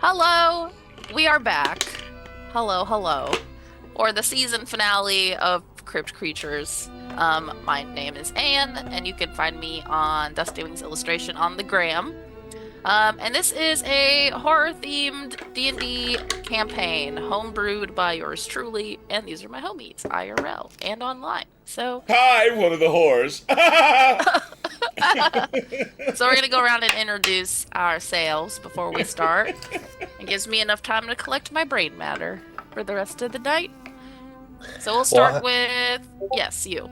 Hello, we are back. Hello, hello. For the season finale of Crypt Creatures. My name is Anne, and you can find me on Dusty Wings Illustration on the gram. And this is a horror-themed D&D campaign, homebrewed by yours truly, and these are my homies, IRL and online. So, Hi, one of the whores. so we're gonna go around and introduce ourselves before we start. It gives me enough time to collect my brain matter for the rest of the night. So we'll start Well, with, yes, you.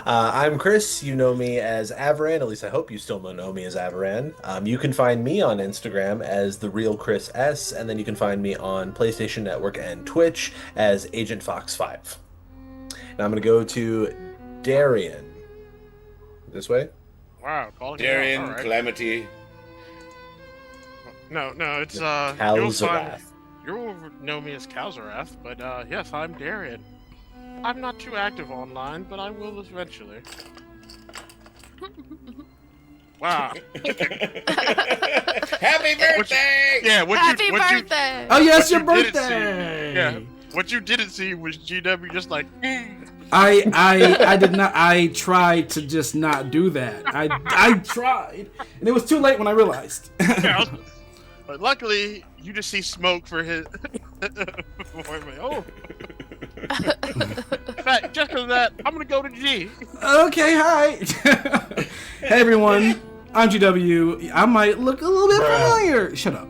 I'm Chris. You know me as Avaran. At least I hope you still know me as Avaran. You can find me on Instagram as the real Chris S, and then you can find me on PlayStation Network and Twitch as Agent Fox 5. And I'm gonna go to Darian. This way. Wow, calling me out. Darian, All right. Calamity. No, it's Kalzarath. You'll know me as Kalzarath, but yes, I'm Darian. I'm not too active online, but I will eventually. Wow. Happy birthday! Happy birthday! Oh yes, your what you didn't birthday! Yeah, what you didn't see was GW just like. I did not. I tried to just not do that. I tried, and it was too late when I realized. Yeah, but luckily, you just see smoke for his. Oh. In fact, just because of that, I'm gonna go to G. Okay, hi. Hey everyone, I'm GW. I might look a little bit familiar. Shut up.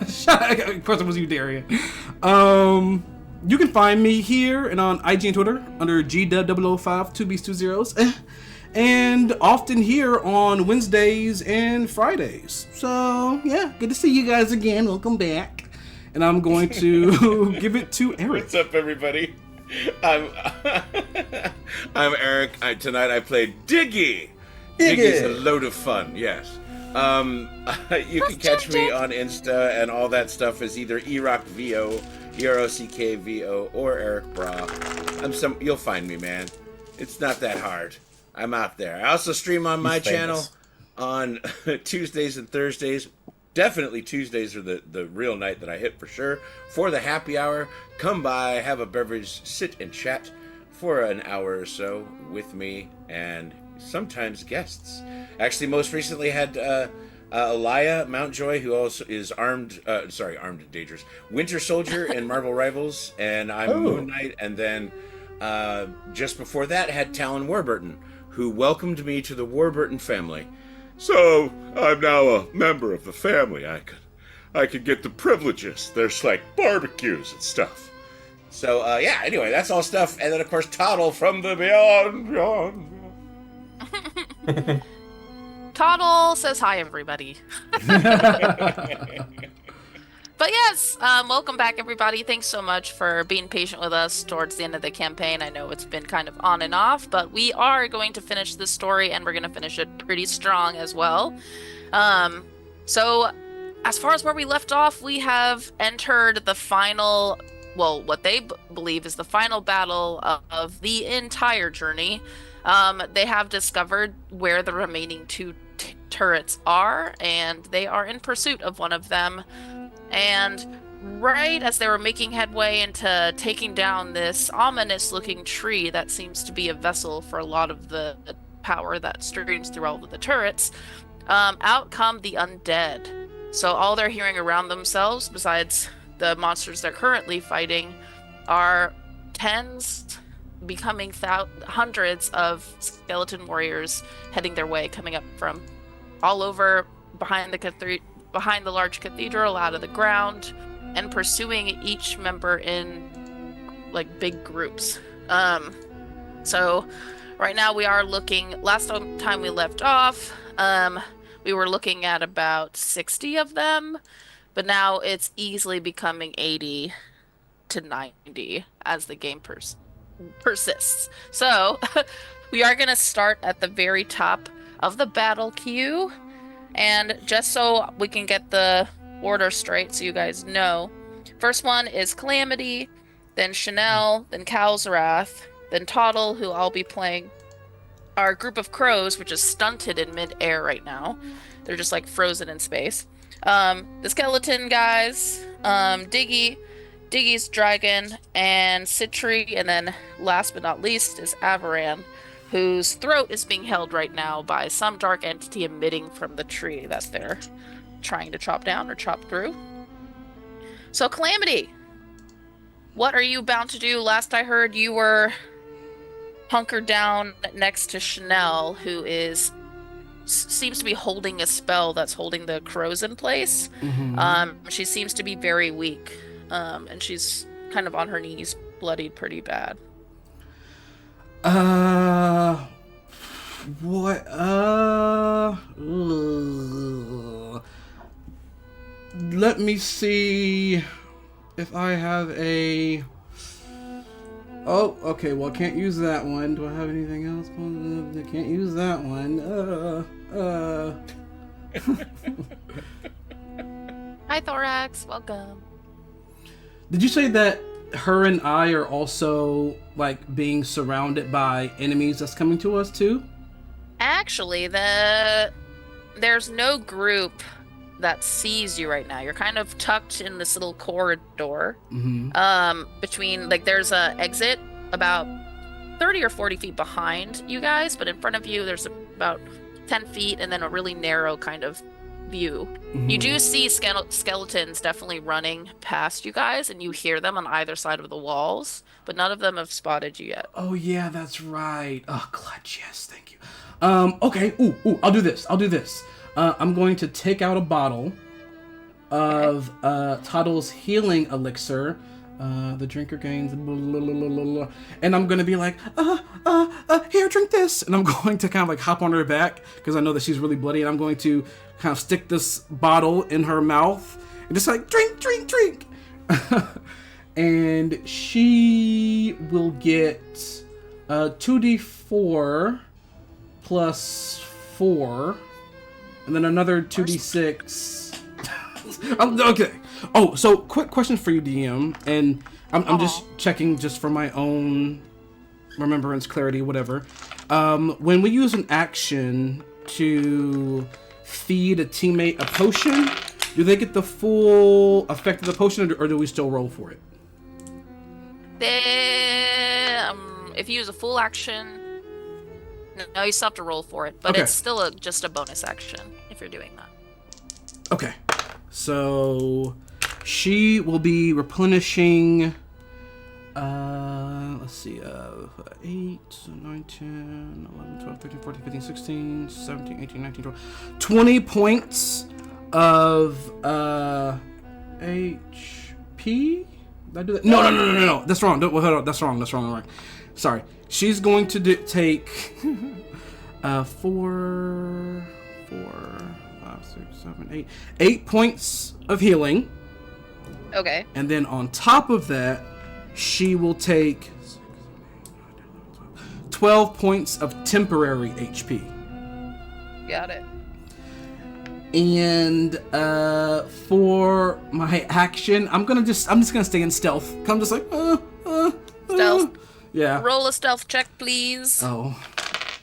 Shut up. First it was you, Darian. You can find me here and on IG and Twitter under GW005 2 B's 2 zeros. And often here on Wednesdays and Fridays. So yeah, good to see you guys again. Welcome back. And I'm going to give it to Eric. What's up, everybody? I'm I'm Eric. Tonight I played Diggy. Diggy's a load of fun. Yes. You can catch me on Insta and all that stuff is either ErockVO, EROCKVO, or Eric Bra. You'll find me, man. It's not that hard. I'm out there. I also stream on my channel on Tuesdays and Thursdays. Definitely Tuesdays are the real night that I hit for sure. For the happy hour, come by, have a beverage, sit and chat for an hour or so with me and sometimes guests. Actually, most recently had Elia Mountjoy, who also is armed and dangerous, Winter Soldier in Marvel Rivals, and I'm Moon Knight. And then just before that had Talon Warburton, who welcomed me to the Warburton family. So I'm now a member of the family. I could get the privileges. There's like barbecues and stuff. So yeah. Anyway, that's all stuff. And then of course Toddle from the beyond. Toddle says hi, everybody. But yes, welcome back, everybody. Thanks so much for being patient with us towards the end of the campaign. I know it's been kind of on and off, but we are going to finish this story, and we're going to finish it pretty strong as well. So as far as where we left off, we have entered the final, well, what they believe is the final battle of the entire journey. They have discovered where the remaining two turrets are, and they are in pursuit of one of them. And right as they were making headway into taking down this ominous-looking tree that seems to be a vessel for a lot of the power that streams through all of the turrets, out come the undead. So all they're hearing around themselves, besides the monsters they're currently fighting, are tens, becoming hundreds of skeleton warriors heading their way, coming up from all over behind the large cathedral, out of the ground, and pursuing each member in like big groups. So right now we are looking, last time we left off, we were looking at about 60 of them, but now it's easily becoming 80 to 90 as the game persists. So we are going to start at the very top of the battle queue. And just so we can get the order straight so you guys know, first one is Calamity, then Chanel, then Kalzarath, then Toddle, who I'll be playing our group of crows, which is stunted in mid-air right now. They're just like frozen in space. The skeleton guys, Diggy's dragon, and Citri, and then last but not least is Avaran, whose throat is being held right now by some dark entity emitting from the tree that they're trying to chop down or chop through. So, Calamity, what are you bound to do? Last I heard, you were hunkered down next to Chanel, who seems to be holding a spell that's holding the crows in place. She seems to be very weak, and she's kind of on her knees, bloodied pretty bad. What? Let me see if I have a. Oh, okay. Well, I can't use that one. Do I have anything else? I can't use that one. Hi, Thorax. Welcome. Did you say that her and I are also like being surrounded by enemies that's coming to us too? Actually, there's no group that sees you right now. You're kind of tucked in this little corridor. Between, like, there's a exit about 30 or 40 feet behind you guys, but in front of you there's about 10 feet and then a really narrow kind of view. You do see skeletons definitely running past you guys, and you hear them on either side of the walls, but none of them have spotted you yet. Oh yeah, that's right. Oh, clutch. Yes, thank you. Okay. Ooh, I'll do this. I'm going to take out a bottle of Toddle's healing elixir. The drinker gains blah, blah, blah, blah, blah. And I'm gonna be like, here, drink this. And I'm going to kind of like hop on her back because I know that she's really bloody, and I'm going to kind of stick this bottle in her mouth and just like drink. And she will get 2d4 plus 4, and then another 2d6. Okay. Oh, so quick question for you, DM, and I'm just checking just for my own remembrance, clarity, whatever. When we use an action to feed a teammate a potion, do they get the full effect of the potion, or do we still roll for it? If you use a full action, no, you still have to roll for it, but Okay. it's still just a bonus action if you're doing that. Okay. So she will be replenishing let's see, 8, 9, 10, 11, 12, 13, 14, 15, 16, 17, 18, 19, 20, 20 points of HP. Did I do that? No. That's wrong. Hold on. That's wrong. Sorry. She's going to take 4, 5, 6, 7, 8 points of healing. Okay. And then on top of that, she will take 12 points of temporary HP. Got it. And for my action, I'm just gonna stay in stealth. I'm just like Stealth. Yeah. Roll a stealth check, please. Oh.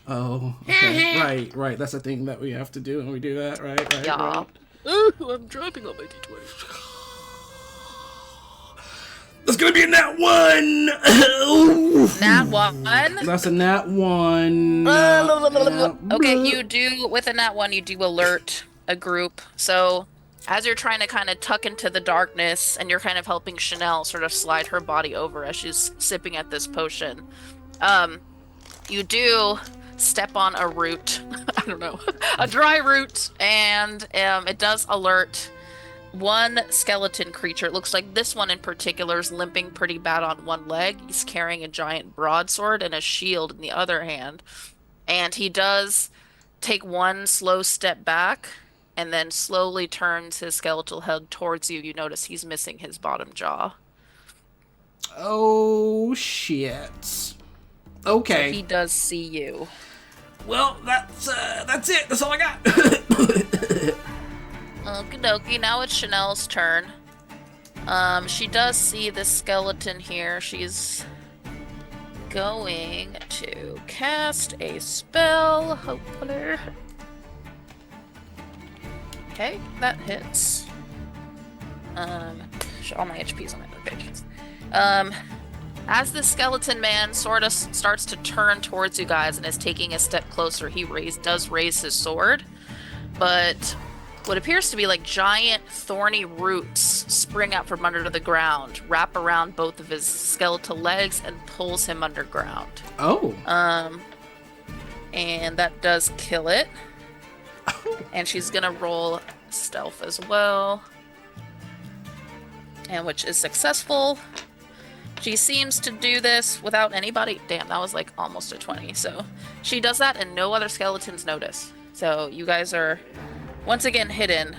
Okay. right. That's a thing that we have to do, and we do that. Right. Yeah. Right. Ooh, I'm dropping on my d20. That's gonna be a nat 1. Nat 1. That's a nat 1. Okay, you do, with a nat 1, you do alert a group. So, as you're trying to kind of tuck into the darkness, and you're kind of helping Chanel sort of slide her body over as she's sipping at this potion, you do step on a root. I don't know. A dry root, and it does alert one skeleton creature. It looks like this one in particular is limping pretty bad on one leg. He's carrying a giant broadsword and a shield in the other hand. And he does take one slow step back and then slowly turns his skeletal head towards you. You notice he's missing his bottom jaw. Oh, shit. Okay. So he does see you. Well, that's it. That's all I got. Okie dokie, now it's Chanel's turn. She does see this skeleton here. She's going to cast a spell, hopefully. Okay, that hits. All my HP's on my other page. As the skeleton man sort of starts to turn towards you guys and is taking a step closer, he does raise his sword, but what appears to be like giant thorny roots spring out from under the ground, wrap around both of his skeletal legs, and pulls him underground. Oh. And that does kill it. And she's gonna roll stealth as well. And which is successful. She seems to do this without anybody. Damn, that was like almost a 20. So she does that and no other skeletons notice. So you guys are once again hidden.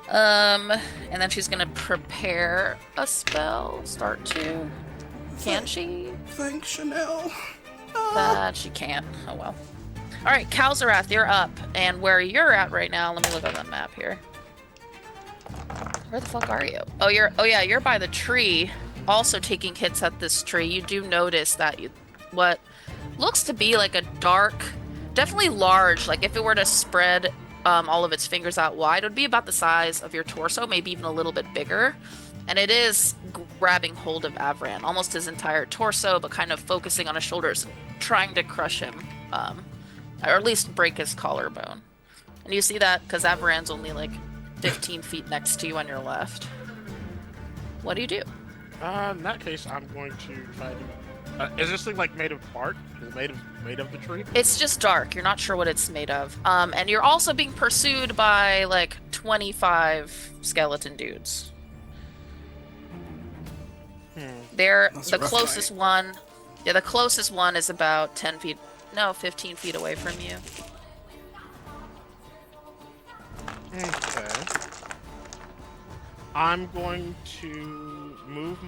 And then she's gonna prepare a spell. Start to. Can she? Thanks, Chanel. That she can't. Oh well. Alright, Kalzarath, you're up. And where you're at right now, let me look on the map here. Where the fuck are you? Oh, yeah, you're by the tree. Also taking hits at this tree. You do notice that what looks to be like a dark, definitely large, like if it were to spread all of its fingers out wide, it would be about the size of your torso, maybe even a little bit bigger. And it is grabbing hold of Avran, almost his entire torso, but kind of focusing on his shoulders, trying to crush him, or at least break his collarbone. And you see that because Avran's only like 15 feet next to you on your left. What do you do? In that case, I'm going to try to. Is this thing like made of bark? Is it made of the tree? It's just dark. You're not sure what it's made of. And you're also being pursued by like 25 skeleton dudes. They're the closest one. Yeah, the closest one is about 15 feet away from you. Okay. I'm going to move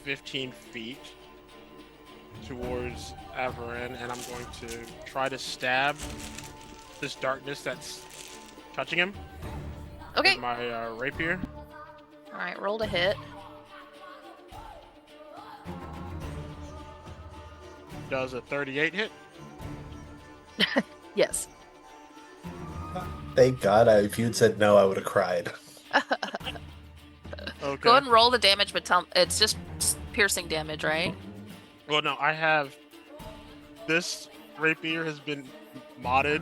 15 feet towards Avaran, and I'm going to try to stab this darkness that's touching him. Okay. With my rapier. Alright, roll to hit. Does a 38 hit? Yes. Thank God, if you'd said no, I would have cried. Okay. Go ahead and roll the damage, but it's just piercing damage, right? Well, no, I have... This rapier has been modded,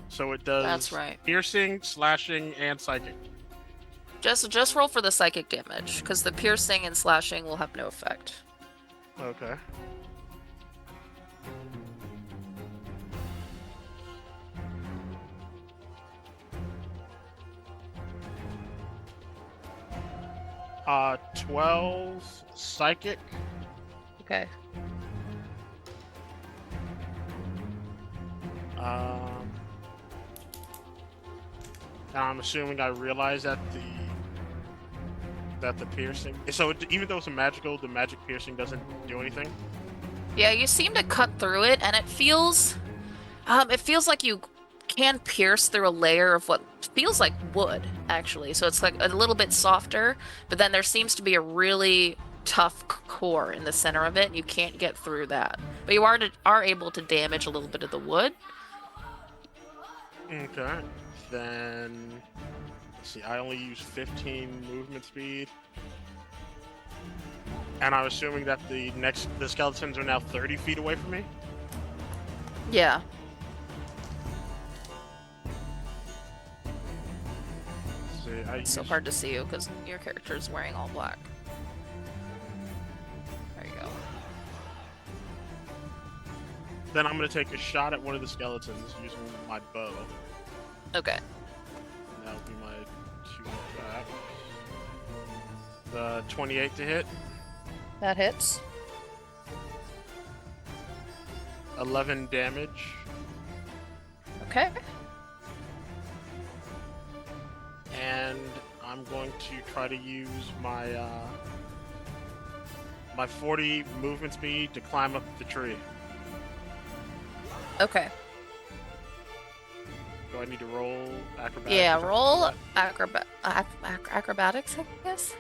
so it does That's right. piercing, slashing, and psychic. Just roll for the psychic damage, because the piercing and slashing will have no effect. Okay. Uh, 12 psychic. Okay. And I'm assuming I realize that the piercing. So even though it's a magical, the magic piercing doesn't do anything. Yeah, you seem to cut through it, and it feels like you can pierce through a layer of what feels like wood, actually. So it's like a little bit softer, but then there seems to be a really tough core in the center of it, and you can't get through that. But you are able to damage a little bit of the wood. Okay. Then let's see. I only use 15 movement speed, and I'm assuming that the skeletons are now 30 feet away from me. Yeah. It's so hard to see you because your character is wearing all black. There you go. Then I'm going to take a shot at one of the skeletons using my bow. Okay. And that'll be my 2 attack. The 28 to hit. That hits. 11 damage. Okay. And I'm going to try to use my my 40 movement speed to climb up the tree. Okay. Do I need to roll acrobatics? Yeah, roll like acrobatics, I guess.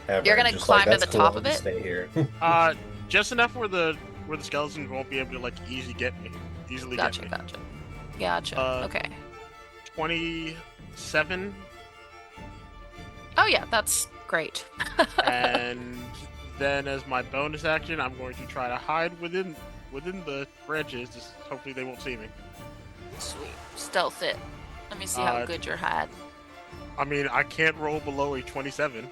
Ever, You're gonna just climb to that's the cool, top I'll of just it? Stay here. just enough where the skeletons won't be able to like easily get me. easily Gotcha, get me. gotcha. Okay. 27, Oh yeah, that's great. and then as my bonus action, I'm going to try to hide within the branches. Just hopefully they won't see me. Sweet. Stealth it. Let me see how good you're had. I mean, I can't roll below a 27.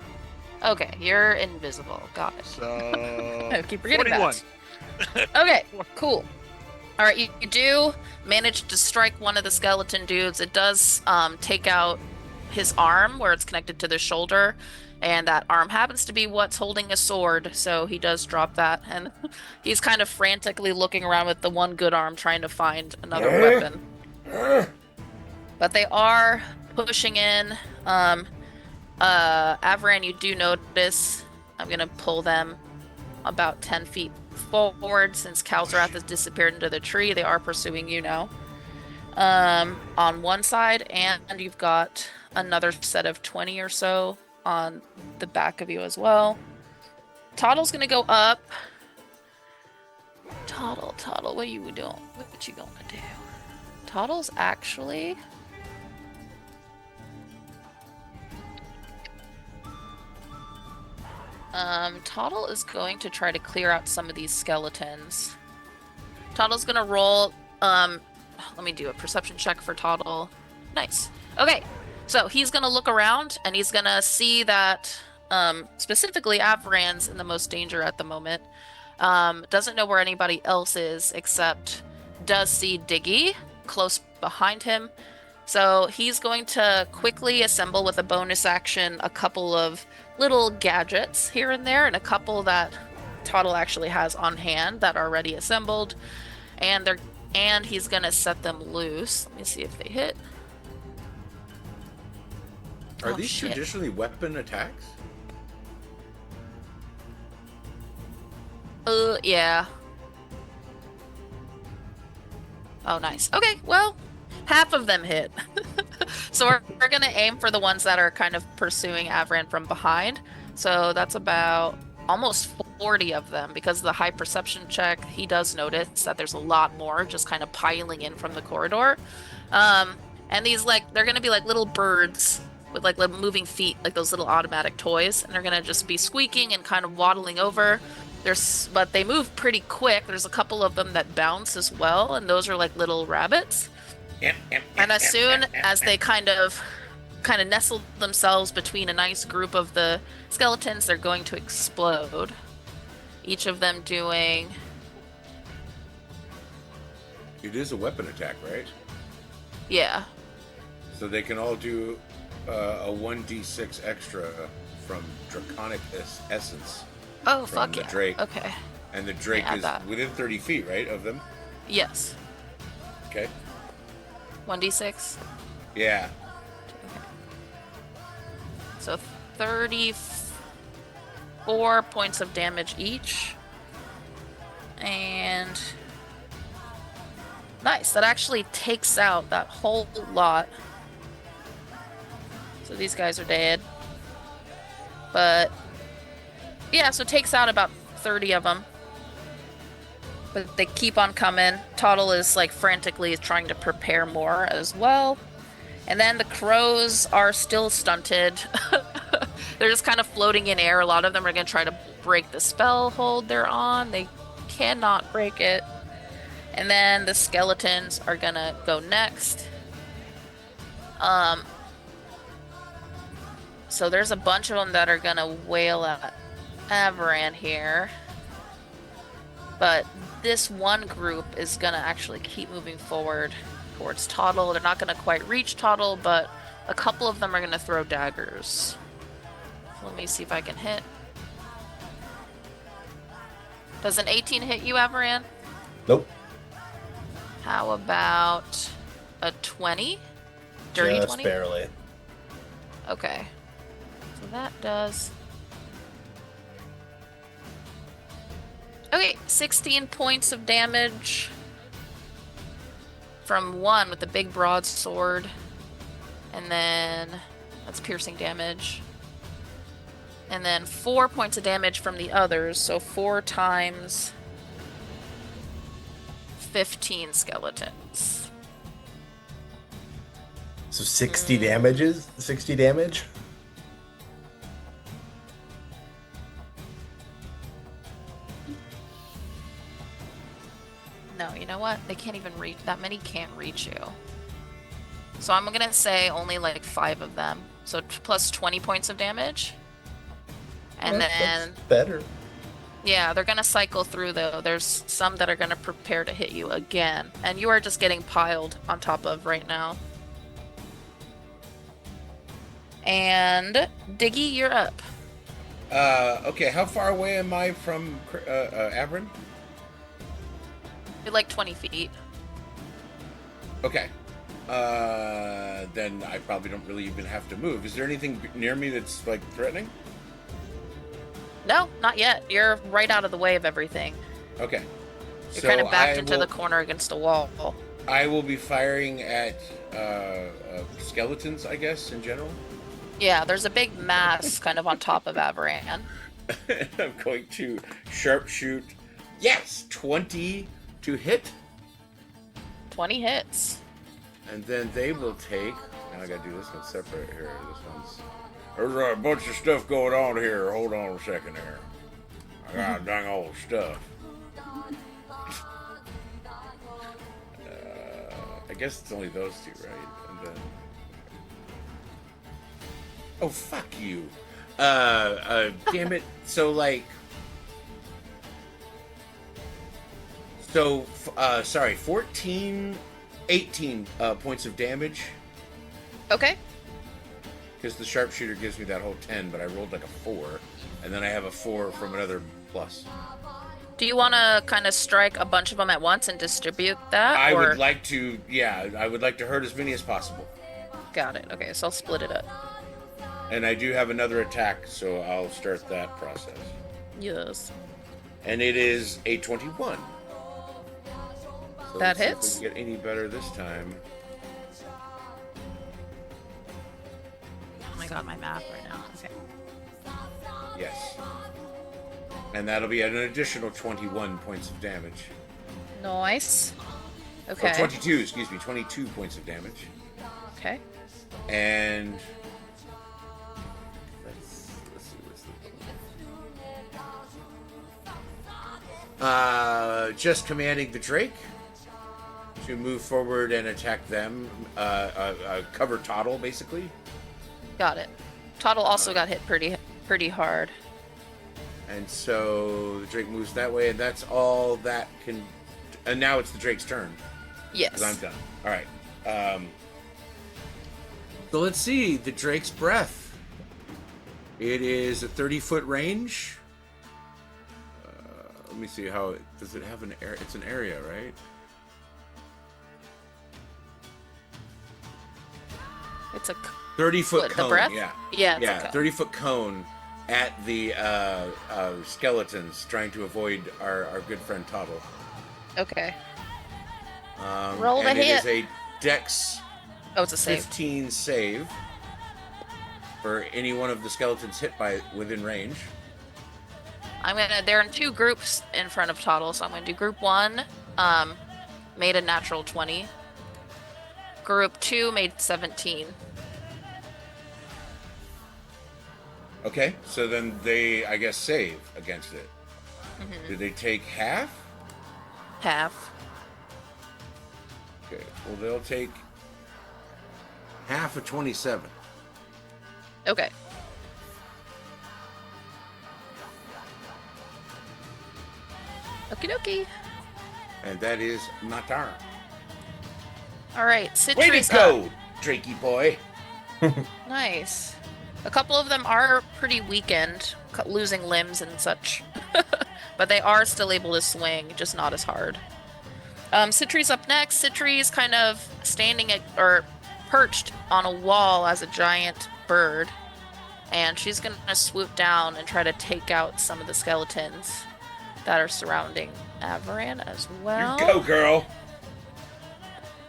Okay, you're invisible. Got it. So I keep forgetting 41. that. Okay, cool. All right, you do manage to strike one of the skeleton dudes. It does take out his arm where it's connected to the shoulder, and that arm happens to be what's holding a sword, so he does drop that, and he's kind of frantically looking around with the one good arm trying to find another weapon. But they are pushing in. Avaran, you do notice, I'm gonna pull them about 10 feet forward since Kalzarath has disappeared into the tree. They are pursuing you now. On one side, and you've got another set of 20 or so on the back of you as well. Toddle's gonna go up. Toddle, what are you doing? What you gonna do? Toddle's actually... Toddle is going to try to clear out some of these skeletons. Toddle's gonna roll, let me do a perception check for Toddle. Nice. Okay, so he's gonna look around and he's gonna see that, specifically Avaran's in the most danger at the moment. Doesn't know where anybody else is, except does see Diggy close behind him. So he's going to quickly assemble with a bonus action a couple of little gadgets here and there, and a couple that Toddle actually has on hand that are already assembled, and he's gonna set them loose. Let me see if they hit. Are these traditionally weapon attacks? Yeah. Oh, nice. Okay, well, half of them hit. So we're going to aim for the ones that are kind of pursuing Avaran from behind. So that's about almost 40 of them. Because of the high perception check, he does notice that there's a lot more just kind of piling in from the corridor. And these, like, they're going to be like little birds with like little moving feet, like those little automatic toys. And they're going to just be squeaking and kind of waddling over. But they move pretty quick. There's a couple of them that bounce as well. And those are like little rabbits. And as soon as they kind of nestle themselves between a nice group of the skeletons, they're going to explode. Each of them doing... It is a weapon attack, right? Yeah. So they can all do a 1d6 extra from Draconic Essence. Oh, from fuck the yeah. Drake. Okay. And the Drake is that. within 30 feet, right, of them? Yes. Okay. 1d6? Yeah. Okay. So 34 points of damage each. And... Nice. That actually takes out that whole lot. So these guys are dead. But... Yeah, so it takes out about 30 of them. But they keep on coming. Toddle is like frantically trying to prepare more as well. And then the crows are still stunted. They're just kind of floating in air. A lot of them are going to try to break the spell hold they're on. They cannot break it. And then the skeletons are going to go next. So there's a bunch of them that are going to wail at Avaran here. But this one group is going to actually keep moving forward towards Toddle. They're not going to quite reach Toddle, but a couple of them are going to throw daggers. Let me see if I can hit. Does an 18 hit you, Avaran? Nope. How about a 20? Dirty Just 20? barely. Okay. So that does... Okay, 16 points of damage from one with the big broadsword. And then that's piercing damage. And then 4 points of damage from the others. So 4 times 15 skeletons. So 60 damages? 60 damage? No, you know what? They can't even reach. That many can't reach you. So I'm gonna say only like 5 of them. So plus 20 points of damage. And That's then, better. yeah, they're gonna cycle through though. There's some that are gonna prepare to hit you again. And you are just getting piled on top of right now. And Diggy, you're up. Okay, how far away am I from Avrin? You're like 20 feet. Okay. Then I probably don't really even have to move. Is there anything near me that's, like, threatening? No, not yet. You're right out of the way of everything. Okay. You're kind of backed into the corner against a wall. I will be firing at skeletons, I guess, in general. Yeah, there's a big mass kind of on top of Avaran. I'm going to sharpshoot. Yes! 20 to hit. 20 hits. And then they will take... Now I gotta do this one separate here. This one's... There's a bunch of stuff going on here. Hold on a second here. I got dang old stuff. I guess it's only those two, right? And then... Oh, fuck you. Damn it. So, like... So, sorry, 18 points of damage. Okay. Because the sharpshooter gives me that whole 10, but I rolled like a 4. And then I have a 4 from another plus. Do you want to kind of strike a bunch of them at once and distribute that? I would like to, yeah, I would like to hurt as many as possible. Got it. Okay, so I'll split it up. And I do have another attack, so I'll start that process. Yes. And it is a 21. So That let's see hits? if we can get any better this time. Oh my god, my math right now. Okay. Yes. And that'll be an additional 21 points of damage. Nice. Okay. Or 22, excuse me, 22 points of damage. Okay. And let's see what's the just commanding the Drake to move forward and attack them. Cover Toddle, basically. Got it. Toddle also got hit pretty hard. And so the Drake moves that way, and that's all that can. And now it's the Drake's turn. Yes. Because I'm done. All right. So let's see the Drake's breath. It is a 30-foot range. Let me see how does it have an area? It's an area, right? It's a 30-foot cone. the breath? Yeah. Yeah. Yeah. 30-foot cone at the skeletons, trying to avoid our good friend Toddle. Okay. Roll the and hit. It is a Dex Oh, it's a save. 15 save for any one of the skeletons hit by within range. They're in 2 groups in front of Toddle, so I'm gonna do group 1, made a natural 20. Group 2 made 17. Okay, so then they, I guess, save against it. Mm-hmm. Do they take half? Half. Okay, well, they'll take half of 27. Okay. Okie dokie. And that is Natar. Alright, Way Citrus to go, Drakey boy! Nice. A couple of them are pretty weakened, losing limbs and such. But they are still able to swing, just not as hard. Citri's up next. Citri's kind of standing or perched on a wall as a giant bird. And she's going to swoop down and try to take out some of the skeletons that are surrounding Avaran as well. You go, girl!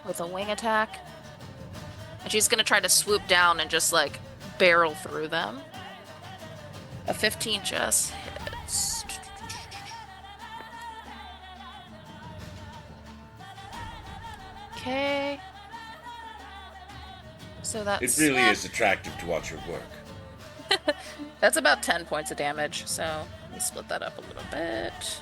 With a wing attack. And she's going to try to swoop down and just, like, barrel through them. A 15 just hits. Okay. So that's It really is attractive to watch her work. that's about 10 points of damage. So let me split that up a little bit.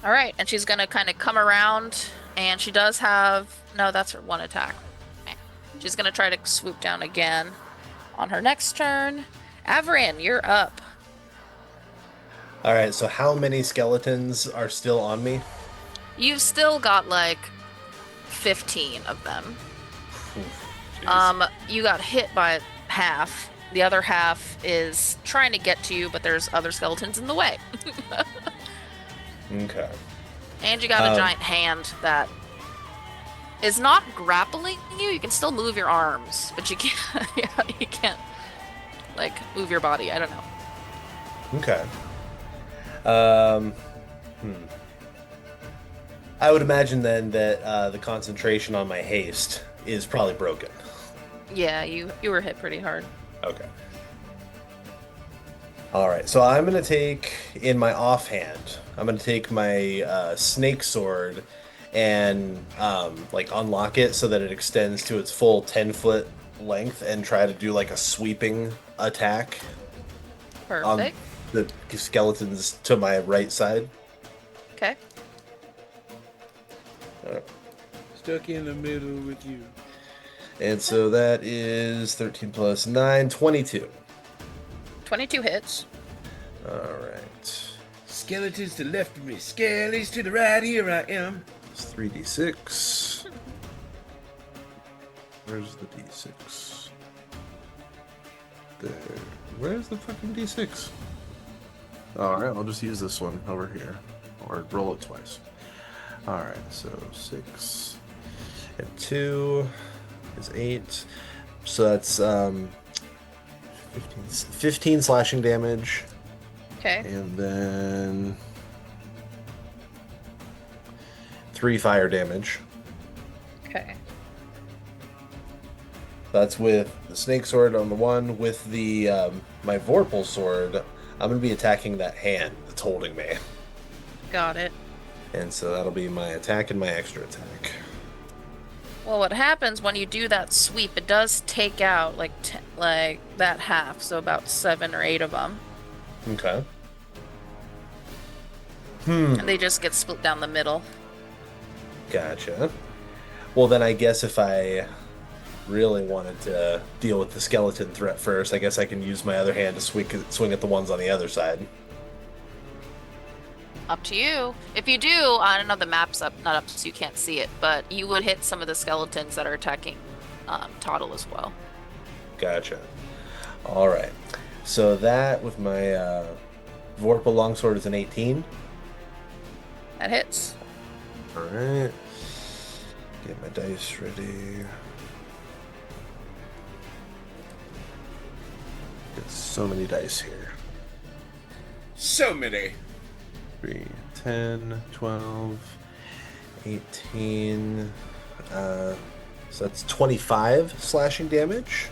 All right, and she's gonna kind of come around, and she does have no. That's her one attack. She's gonna try to swoop down again on her next turn. Avarian, you're up. All right, so how many skeletons are still on me? You've still got like 15 of them. Jeez. You got hit by half. The other half is trying to get to you, but there's other skeletons in the way. Okay. And you got a giant hand that is not grappling you. You can still move your arms, but you can't. Yeah, you can't like move your body. I don't know. Okay. I would imagine then that the concentration on my haste is probably broken. Yeah, you were hit pretty hard. Okay. All right, so I'm gonna take in my offhand. I'm gonna take my snake sword and like unlock it so that it extends to its full 10-foot length and try to do like a sweeping attack on Perfect. the skeletons to my right side. Okay. Stuck in the middle with you. And so that is 13 plus 9, 22. 22 hits. All right. Skeletons to the left of me, skellies to the right, here I am. It's 3d6. Where's the d6? There. Where's the fucking d6? Alright, I'll just use this one over here. Or roll it twice. Alright, so 6 and 2 is 8. So that's 15 slashing damage. Okay. And then 3 fire damage. Okay. That's with the snake sword on the one. With the my Vorpal sword, I'm going to be attacking that hand that's holding me. Got it. And so that'll be my attack and my extra attack. Well, what happens when you do that sweep, it does take out like that half, so about 7 or 8 of them. Okay. And they just get split down the middle. Gotcha. Well, then I guess if I really wanted to deal with the skeleton threat first, I guess I can use my other hand to swing at the ones on the other side. Up to you. If you do, I don't know, the map's up, not up, so you can't see it, but you would hit some of the skeletons that are attacking Toddle as well. Gotcha. All right. So that with my Vorpal longsword is an 18. That hits. All right. Get my dice ready. Get so many dice here. So many. 3, 10, 12, 18. So that's 25 slashing damage.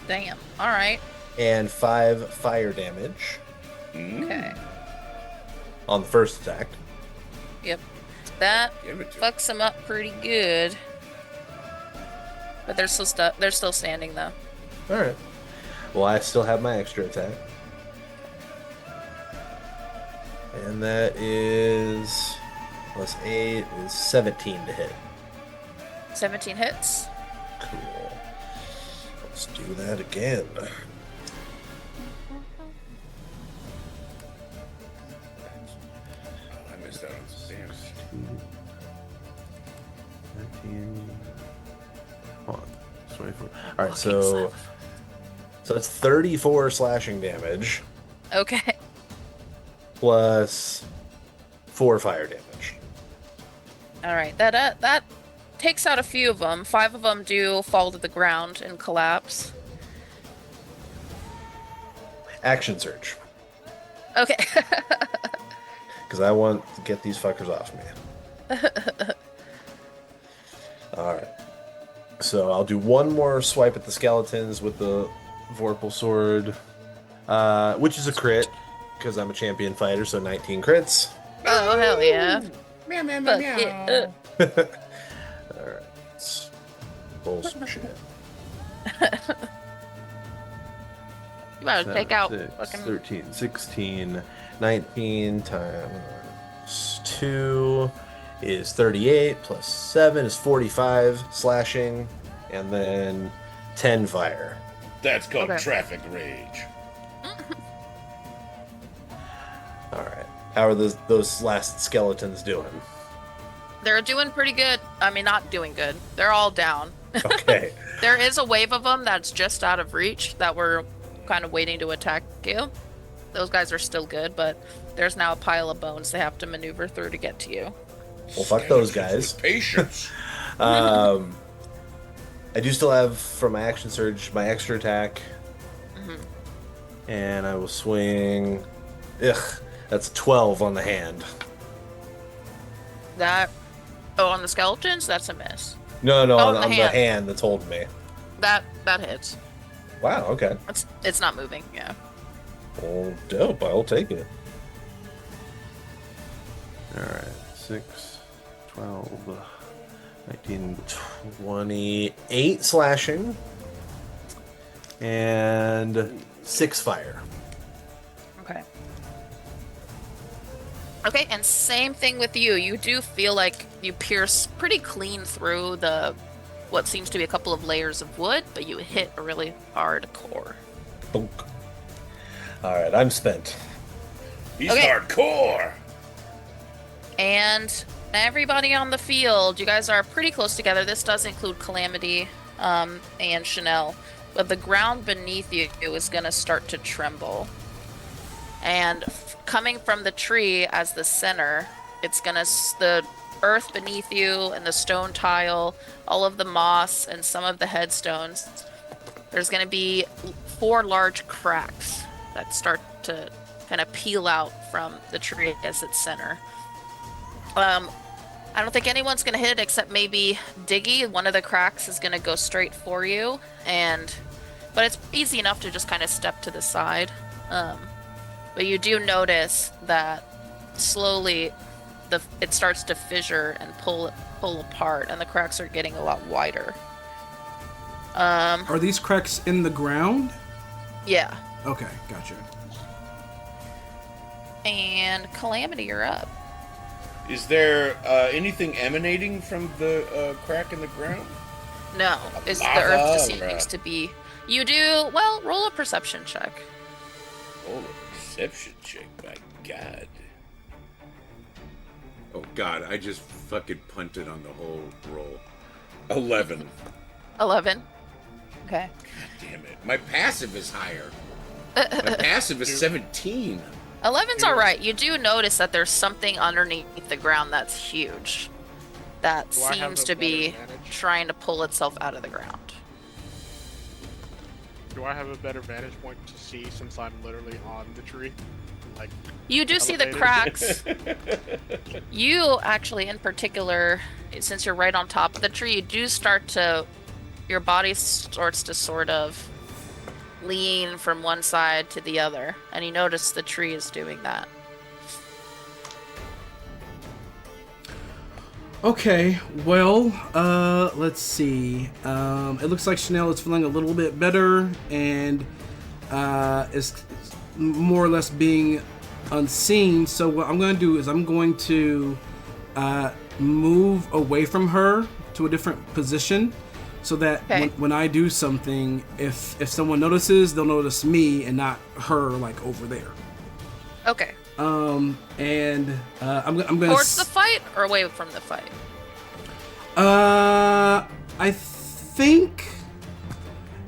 Damn. All right. And 5 fire damage Okay. on the first attack. Yep. That Give it to fucks them up pretty good. But they're still standing though. All right. Well, I still have my extra attack. And that is plus 8 is 17 to hit. 17 hits. Cool. Let's do that again. Oh, I missed that one. Damn. 19. Hold on. 24. All right, so it's 34 slashing damage Okay. plus 4 fire damage. All right. That takes out a few of them. 5 of them do fall to the ground and collapse. Action surge, Okay. because I want to get these fuckers off me. All right. So I'll do one more swipe at the skeletons with the Vorpal sword, which is a crit, because I'm a champion fighter, so 19 crits. Oh, hell yeah. Meow, meow, Fuck meow, it. meow. Alright. Let's roll some shit. You better take out 6, fucking... 13, 16, 19 times 2 is 38, plus 7 is 45 slashing, and then 10 fire. That's called Okay. traffic rage. Alright. How are those last skeletons doing? They're doing pretty good. I mean, not doing good. They're all down. Okay. There is a wave of them that's just out of reach that we're kind of waiting to attack you. Those guys are still good, but there's now a pile of bones they have to maneuver through to get to you. Well, fuck those guys. With patience. I do still have, from my action surge, my extra attack. And I will swing... That's 12 on the hand. That... Oh, on the skeletons? That's a miss. No, on on the the hand. hand that's holding me. That hits. Wow, okay. It's not moving, yeah. Well, dope. I'll take it. Alright. 6, 12, 19, 28 slashing. And 6 fire. Okay. Okay, and same thing with you. You do feel like you pierce pretty clean through what seems to be a couple of layers of wood, but you hit a really hard core. Bonk. Alright, I'm spent. He's Okay. hardcore. And everybody on the field, you guys are pretty close together. This does include Calamity and Chanel. But the ground beneath you is going to start to tremble. And coming from the tree as the center, it's going to... The earth beneath you and the stone tile, all of the moss and some of the headstones, there's going to be 4 large cracks that start to kind of peel out from the tree as its center. I don't think anyone's going to hit it except maybe Diggy. One of the cracks is going to go straight for you, but it's easy enough to just kind of step to the side. But you do notice that slowly it starts to fissure and pull apart, and the cracks are getting a lot wider. Are these cracks in the ground? Yeah. Okay, gotcha. And Calamity, you're up. Is there anything emanating from the crack in the ground? No, the earth just seems to be... You do... Well, roll a perception check. Oh, a perception check, my god. Oh god, I just fucking punted on the whole roll. 11. 11. Okay. God damn it. My passive is higher. My passive is 17. 11's alright. You do notice that there's something underneath the ground that's huge. That Do I have seems a to be better advantage? trying to pull itself out of the ground. Do I have a better vantage point to see since I'm literally on the tree? Like, You do see the elevated? cracks. You actually, in particular, since you're right on top of the tree, you do start to... Your body starts to sort of lean from one side to the other, and you notice the tree is doing that. Okay, well, let's see. It looks like Chanel is feeling a little bit better and is more or less being unseen. So what I'm going to do is I'm going to move away from her to a different position so that Okay. when I do something, if someone notices, they'll notice me and not her, like, over there. Okay. And I'm gonna Towards the fight or away from the fight? I think.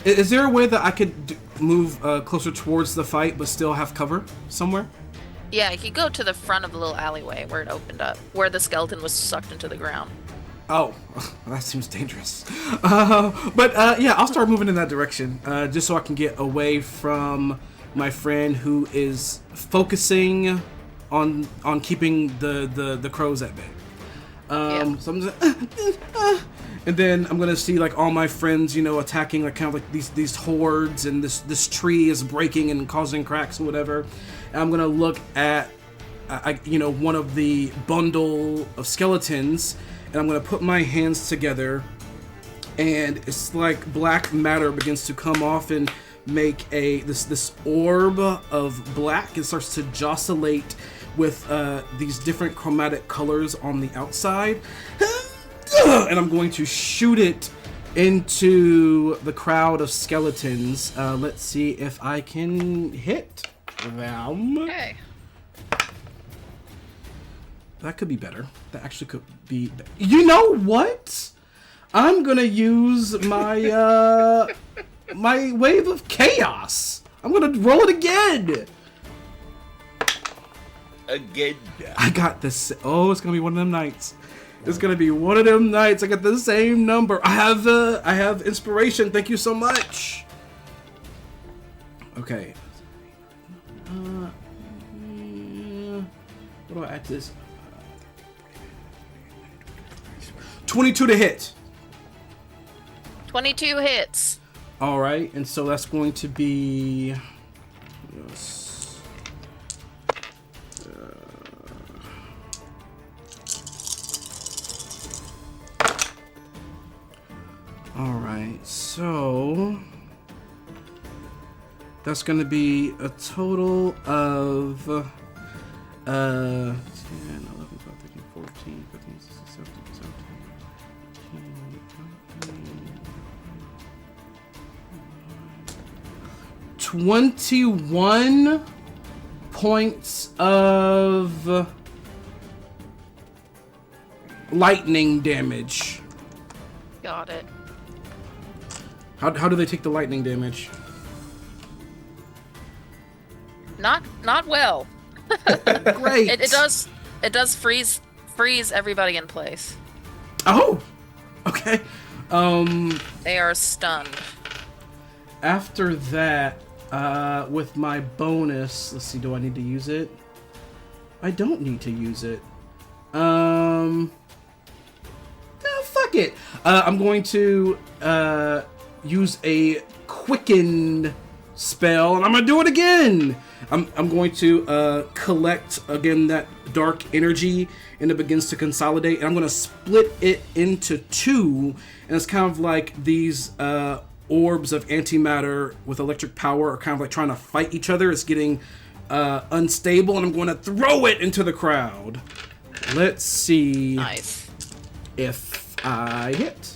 Is there a way that I could move closer towards the fight but still have cover somewhere? Yeah, you could go to the front of the little alleyway where it opened up, where the skeleton was sucked into the ground. Oh, that seems dangerous. But yeah, I'll start moving in that direction just so I can get away from my friend who is focusing on keeping the crows at bay. So I'm just and then I'm gonna see like all my friends, you know, attacking like kind of like these hordes, and this tree is breaking and causing cracks or whatever. And I'm gonna look at one of the bundle of skeletons, and I'm gonna put my hands together, and it's like black matter begins to come off and make this orb of black. It starts to joscillate with these different chromatic colors on the outside, and I'm going to shoot it into the crowd of skeletons. Let's see if I can hit them. Okay. That could be better. That actually could be. You know what? I'm gonna use my my wave of chaos. I'm gonna roll it again. Again. I got this. Oh, it's gonna be one of them nights. It's gonna be one of them nights. I got the same number. I have inspiration. Thank you so much. Okay. What do I add to this? 22 to hit. 22 hits. All right, and so that's going to be. Yes. All right, so that's going to be a total of 10, 11, 12, 13, 14, 15, 16, 17, 21 points of lightning damage. Got it. How do they take the lightning damage? Not well. Great. It does freeze everybody in place. Oh, okay. They are stunned. After that, with my bonus, let's see, do I need to use it? I don't need to use it. Fuck it. I'm going to use a quicken spell, and I'm gonna do it again. I'm going to collect again that dark energy, and it begins to consolidate, and I'm gonna split it into two, and it's kind of like these orbs of antimatter with electric power are kind of like trying to fight each other. It's getting unstable, and I'm going to throw it into the crowd. Let's see. Nice. If I hit.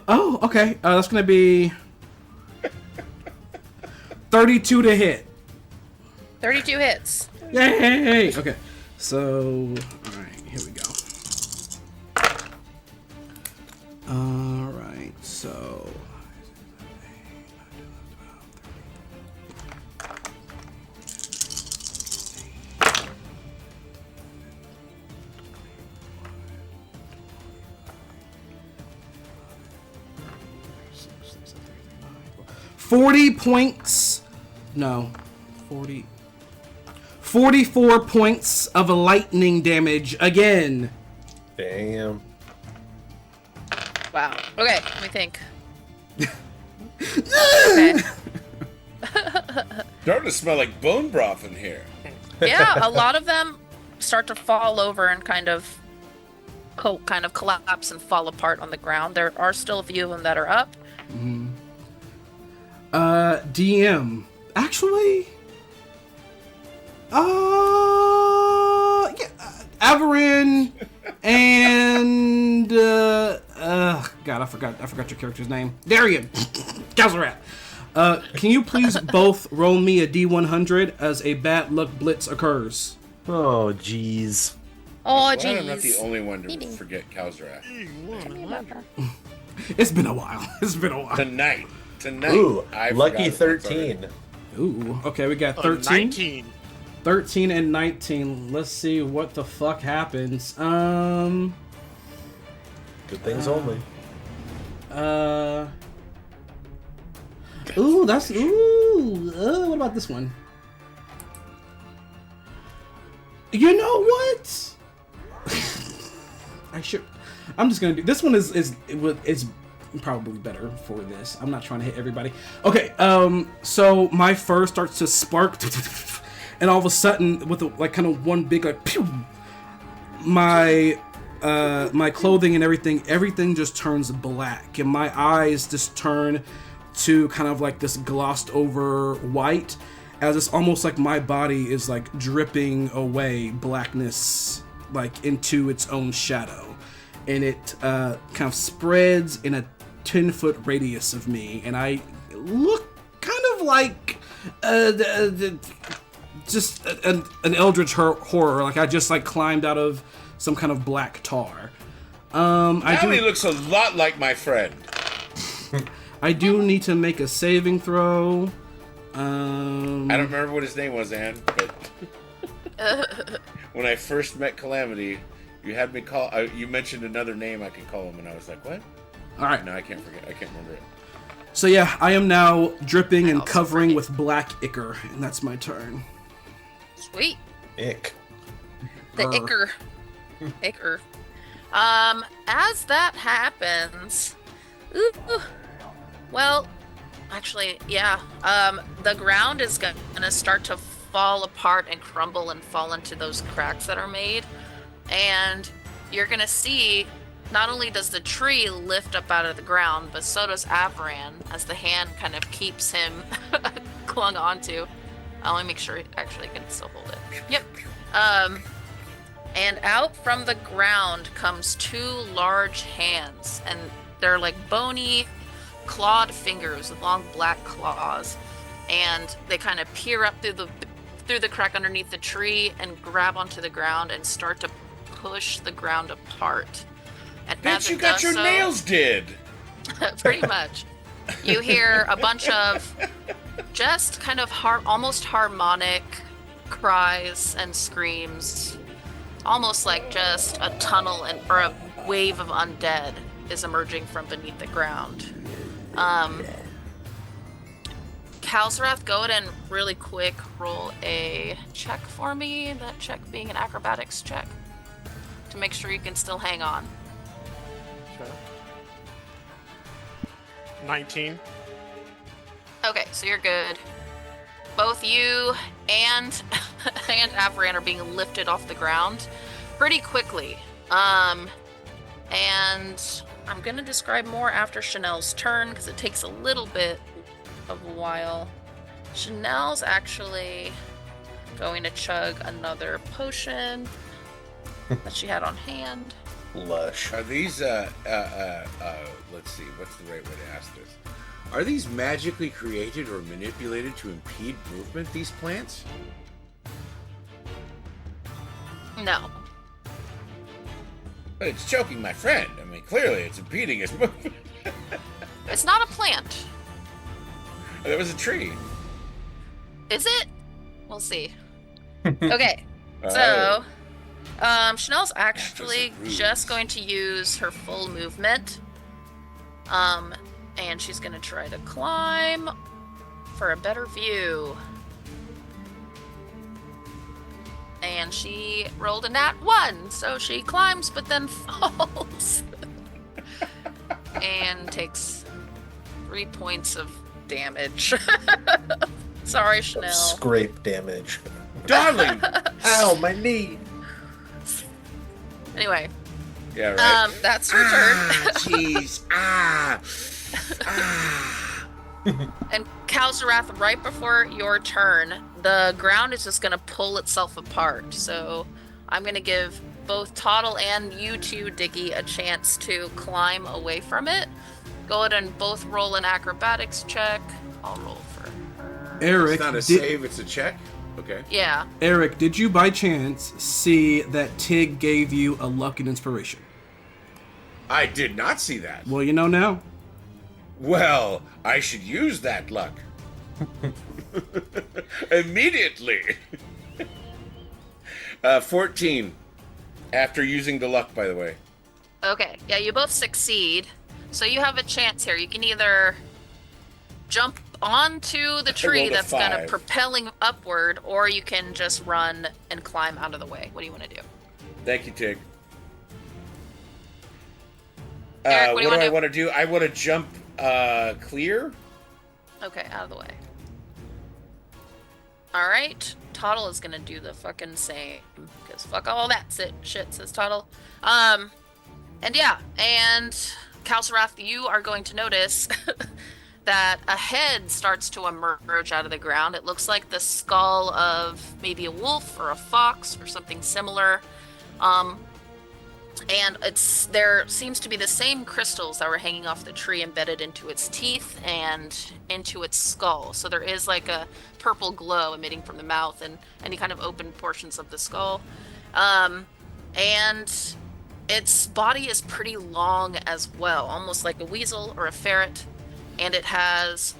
Oh, okay. That's gonna be 32 to hit. 32 hits. Yay! Okay, so all right, here we go. All right, so. No, 44 points of lightning damage again. Damn. Wow. Okay, let me think. Okay. Starting to smell like bone broth in here. Yeah, a lot of them start to fall over and kind of collapse and fall apart on the ground. There are still a few of them that are up. Mm-hmm. DM. Actually, yeah, Averin and God, I forgot your character's name. Darian, Calzarat. Can you please both roll me a D100 as a bad luck blitz occurs? Oh, jeez. Oh, Glad I'm not the jeez. only one to forget Kalzarath. It's been a while. Tonight. Ooh, I lucky forgot 13. Ooh, okay, we got 13. 19. 13 and 19. Let's see what the fuck happens. Good things only. Ooh, that's ooh. What about this one? You know what? I should. I'm just gonna do this one. Is probably better for this. I'm not trying to hit everybody. Okay. So my fur starts to spark, and all of a sudden, with kind of one big pew, my clothing and everything just turns black, and my eyes just turn to kind of like this glossed over white, as it's almost like my body is like dripping away blackness like into its own shadow, and it kind of spreads in a 10-foot radius of me, and I look kind of like just an eldritch horror, like I just like climbed out of some kind of black tar. He looks a lot like my friend. I do need to make a saving throw. I don't remember what his name was, Anne, but when I first met Calamity, you had me call. You mentioned another name I could call him, and I was like, "What?" All right. No, I can't forget. I can't remember it. So yeah, I am now dripping and covering with black ichor, and that's my turn. Sweet. Ick. The ichor. Ichor. As that happens, well, actually, yeah. The ground is gonna start to fall apart and crumble and fall into those cracks that are made, and you're gonna see. Not only does the tree lift up out of the ground, but so does Avran, as the hand kind of keeps him clung onto. Let me make sure actually I can still hold it. Yep. And out from the ground comes two large hands, and they're like bony, clawed fingers with long black claws, and they kind of peer up through the crack underneath the tree and grab onto the ground and start to push the ground apart. And Bitch, you got your nails did! Pretty much. You hear a bunch of just kind of almost harmonic cries and screams. Almost like just a tunnel or a wave of undead is emerging from beneath the ground. Kalsarath, go ahead and really quick roll a check for me. That check being an acrobatics check. To make sure you can still hang on. Sure. 19. Okay, so you're good. Both you and Avran are being lifted off the ground pretty quickly. And I'm gonna describe more after Chanel's turn because it takes a little bit of a while. Chanel's actually going to chug another potion that she had on hand. Lush. Are these, let's see, what's the right way to ask this? Are these magically created or manipulated to impede movement, these plants? No. But it's choking my friend. I mean, clearly it's impeding his movement. It's not a plant. There was a tree. Is it? We'll see. Okay, so Chanel's actually just going to use her full movement. And she's gonna try to climb for a better view. And she rolled a nat 1, so she climbs but then falls. And takes 3 points of damage. Sorry, Chanel. Scrape damage. Darling! Ow, my knee! Anyway. Yeah, right. That's your turn. Jeez. And Kalsarath, right before your turn, the ground is just going to pull itself apart. So I'm going to give both Toddle and you two, Diggy, a chance to climb away from it. Go ahead and both roll an acrobatics check. I'll roll for her. Eric, It's not a save, it's a check? Okay. Yeah. Eric, did you by chance see that Tig gave you a luck and inspiration? I did not see that. Well, you know now. Well, I should use that luck. Immediately. 14. After using the luck, by the way. Okay. Yeah, you both succeed. So you have a chance here. You can either jump onto the tree rolled a that's kind of 5. propelling upward, or you can just run and climb out of the way. What do you want to do? Thank you, Tig. Eric, What do I want to do? I want to jump clear. Okay, out of the way. Alright, Toddle is gonna do the fucking same. Because fuck all that shit, says Toddle. And yeah, and Kalsarath, you are going to notice that a head starts to emerge out of the ground. It looks like the skull of maybe a wolf or a fox or something similar. And there seems to be the same crystals that were hanging off the tree embedded into its teeth and into its skull. So there is like a purple glow emitting from the mouth and any kind of open portions of the skull. And its body is pretty long as well, almost like a weasel or a ferret. And it has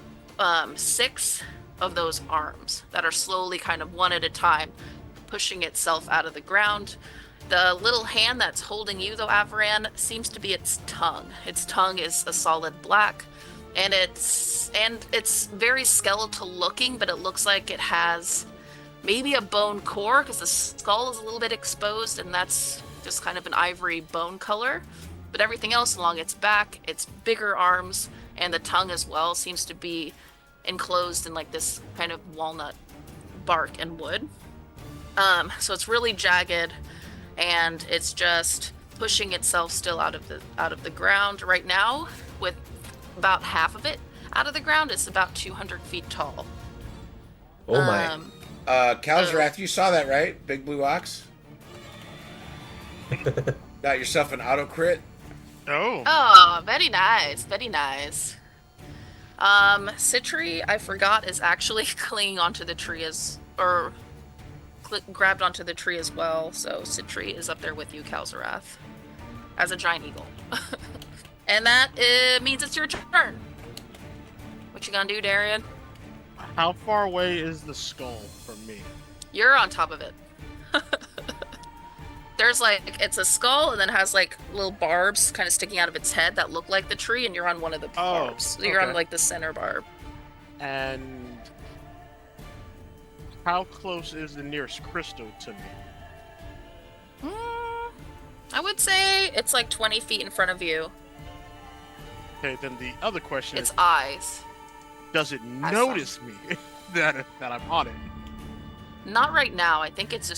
6 of those arms that are slowly, kind of one at a time, pushing itself out of the ground. The little hand that's holding you, though, Avaran, seems to be its tongue. Its tongue is a solid black, and it's very skeletal looking, but it looks like it has maybe a bone core, because the skull is a little bit exposed, and that's just kind of an ivory bone color. But everything else along its back, its bigger arms, and the tongue as well seems to be enclosed in like this kind of walnut bark and wood. So it's really jagged, and it's just pushing itself still out of the ground right now, with about half of it out of the ground. It's about 200 feet tall. Oh my. Kalsarath, you saw that, right? Big Blue Ox? Got yourself an auto crit? Oh, very nice, very nice. Citri, I forgot, is actually clinging onto the tree grabbed onto the tree as well, so Citri is up there with you, Kalsarath, as a giant eagle. And that means it's your turn. What you gonna do, Darian? How far away is the skull from me? You're on top of it. There's it's a skull, and then has like little barbs kind of sticking out of its head that look like the tree, and you're on one of the barbs. So you're on like the center barb. And how close is the nearest crystal to me? I would say it's like 20 feet in front of you. Okay, then the other question Its is, eyes. does it notice me that I'm on it? Not right now. I think it's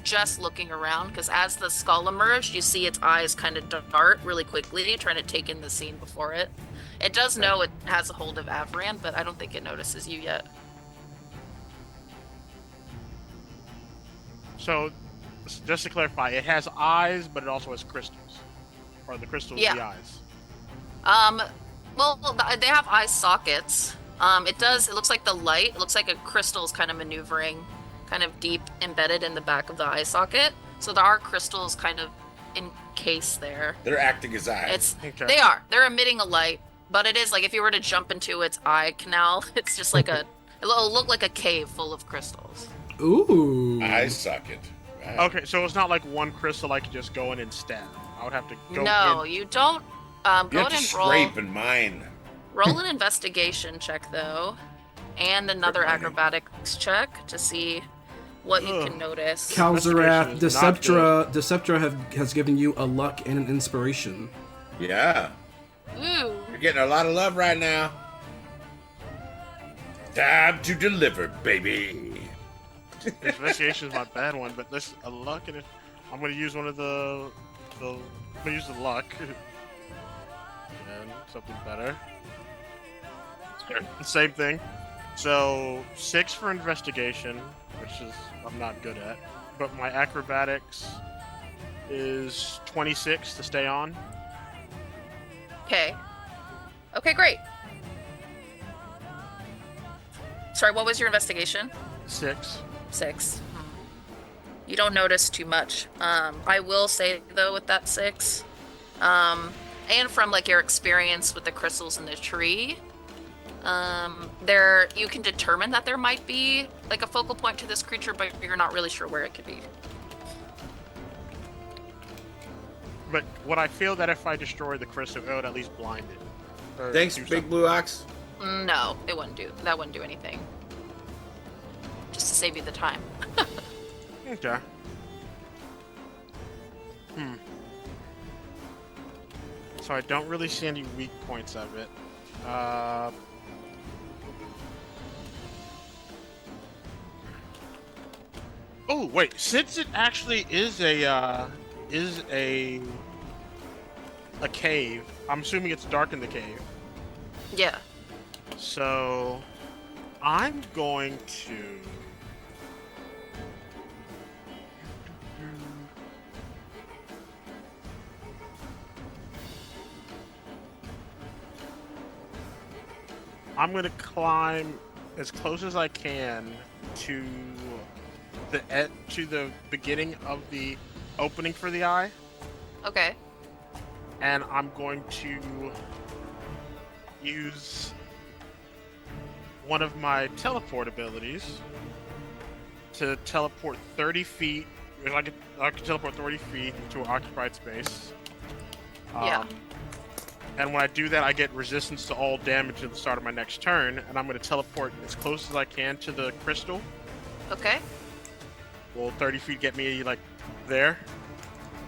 just looking around, because as the skull emerged, you see its eyes kind of dart really quickly, trying to take in the scene before it. It does know it has a hold of Avaran, but I don't think it notices you yet. So, just to clarify, it has eyes, but it also has crystals. Or the crystals the eyes. Well, they have eye sockets. It looks like the light, it looks like a crystal is kind of maneuvering, kind of deep embedded in the back of the eye socket. So there are crystals kind of encased there. They're acting as eyes. They are. They're emitting a light, but it is like if you were to jump into its eye canal, it's just like it'll look like a cave full of crystals. Ooh. Eye socket. Right. Okay, so it's not like one crystal I could just go in and stab. I would have to go No, in. you don't. You go have ahead to and scrape and mine. roll an investigation check, though, and another acrobatics check to see what you can notice. Kalsarath, Investigation is not Deceptra has given you a luck and an inspiration. Yeah. Ooh. You're getting a lot of love right now. Time to deliver, baby. Investigation is my bad one, but this a luck and I'm gonna use one of I'm gonna use the luck. And something better. Same thing. So 6 for investigation, which is I'm not good at. But my acrobatics is 26 to stay on. Okay. Okay, great. Sorry, what was your investigation? 6. 6. You don't notice too much. I will say, though, with that 6, and from like your experience with the crystals in the tree, you can determine that there might be like a focal point to this creature, but you're not really sure where it could be. But would I feel that if I destroy the crystal, it would at least blind it? Or Thanks, do Big something? Blue Ox. No, it wouldn't do. That wouldn't do anything. Just to save you the time. Okay. So I don't really see any weak points of it. Oh wait, since it actually is a cave, I'm assuming it's dark in the cave. Yeah. So I'm going to. I'm gonna climb as close as I can to the beginning of the opening for the eye, Okay. and I'm going to use one of my teleport abilities to teleport 30 feet. I can teleport 30 feet into an occupied space. Yeah. And when I do that, I get resistance to all damage at the start of my next turn, and I'm going to teleport as close as I can to the crystal. Okay. Will 30 feet get me, like, there?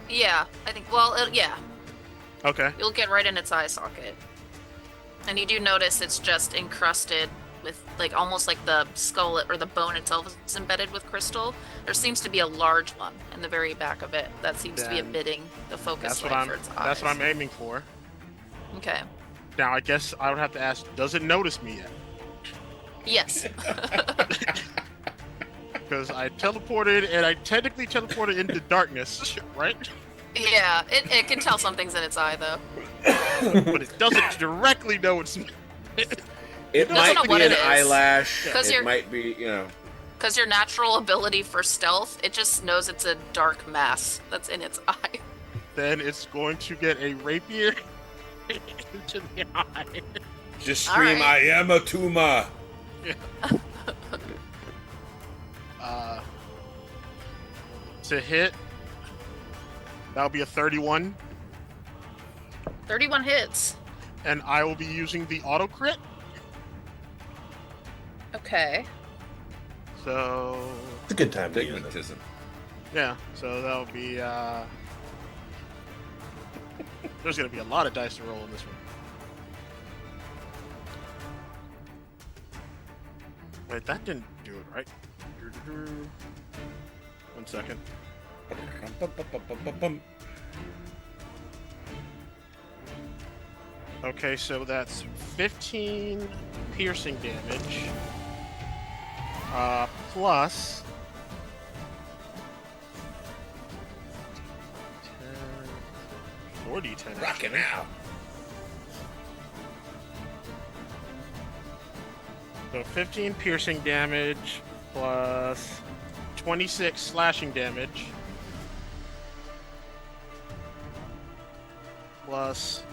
Yeah. I think. Well, yeah. Okay. You'll get right in its eye socket. And you do notice it's just encrusted with, like, almost like the skull or the bone itself is embedded with crystal. There seems to be a large one in the very back of it that seems to be Then emitting the focus That's what light for its eyes. That's what I'm aiming for. Okay. Now, I guess I would have to ask, does it notice me yet? Yes. Because I teleported, and I technically teleported into darkness, right? Yeah. It can tell something's in its eye though. But it doesn't directly know it's me. It doesn't might know be what an it is. eyelash. 'Cause It you're- might be, you know. Because your natural ability for stealth, it just knows it's a dark mass that's in its eye. Then it's going to get a rapier into the eye. Just scream, Alright. I am a Tuma. To hit, that'll be a 31, 31 hits. and I will be using the auto crit. Okay. So It's a good time to use it. Stigmatism. yeah, so that'll be there's gonna be a lot of dice to roll in this one. Wait, that didn't do it, right? 1 second. Okay, so that's 15 piercing damage. Plus 10, 10. Rocking out. So 15 piercing damage plus 26 slashing damage plus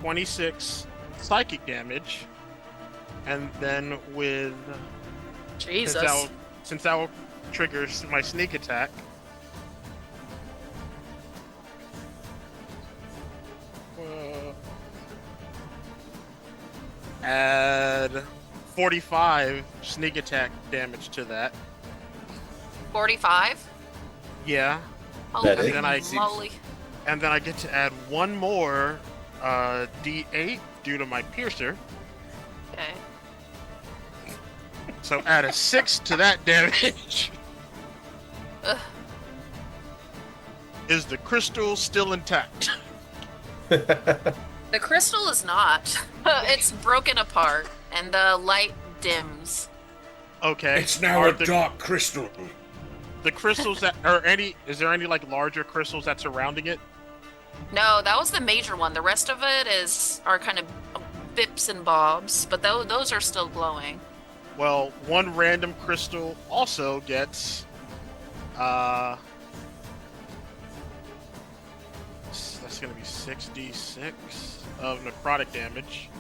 26 psychic damage, and then with Jesus. since that will trigger my sneak attack. Add 45 sneak attack damage to that. 45? Yeah, Holy And then I- moly. and then I get to add one more D8 due to my piercer. Okay. So add a 6 to that damage. Ugh. Is the crystal still intact? The crystal is not. It's broken apart, and the light dims. Okay. It's now Are a dark crystal. the crystals that are is there any like larger crystals that's surrounding it? No, that was the major one. The rest of it are kind of bips and bobs, but those are still glowing. Well, one random crystal also gets that's gonna be 6d6 of necrotic damage.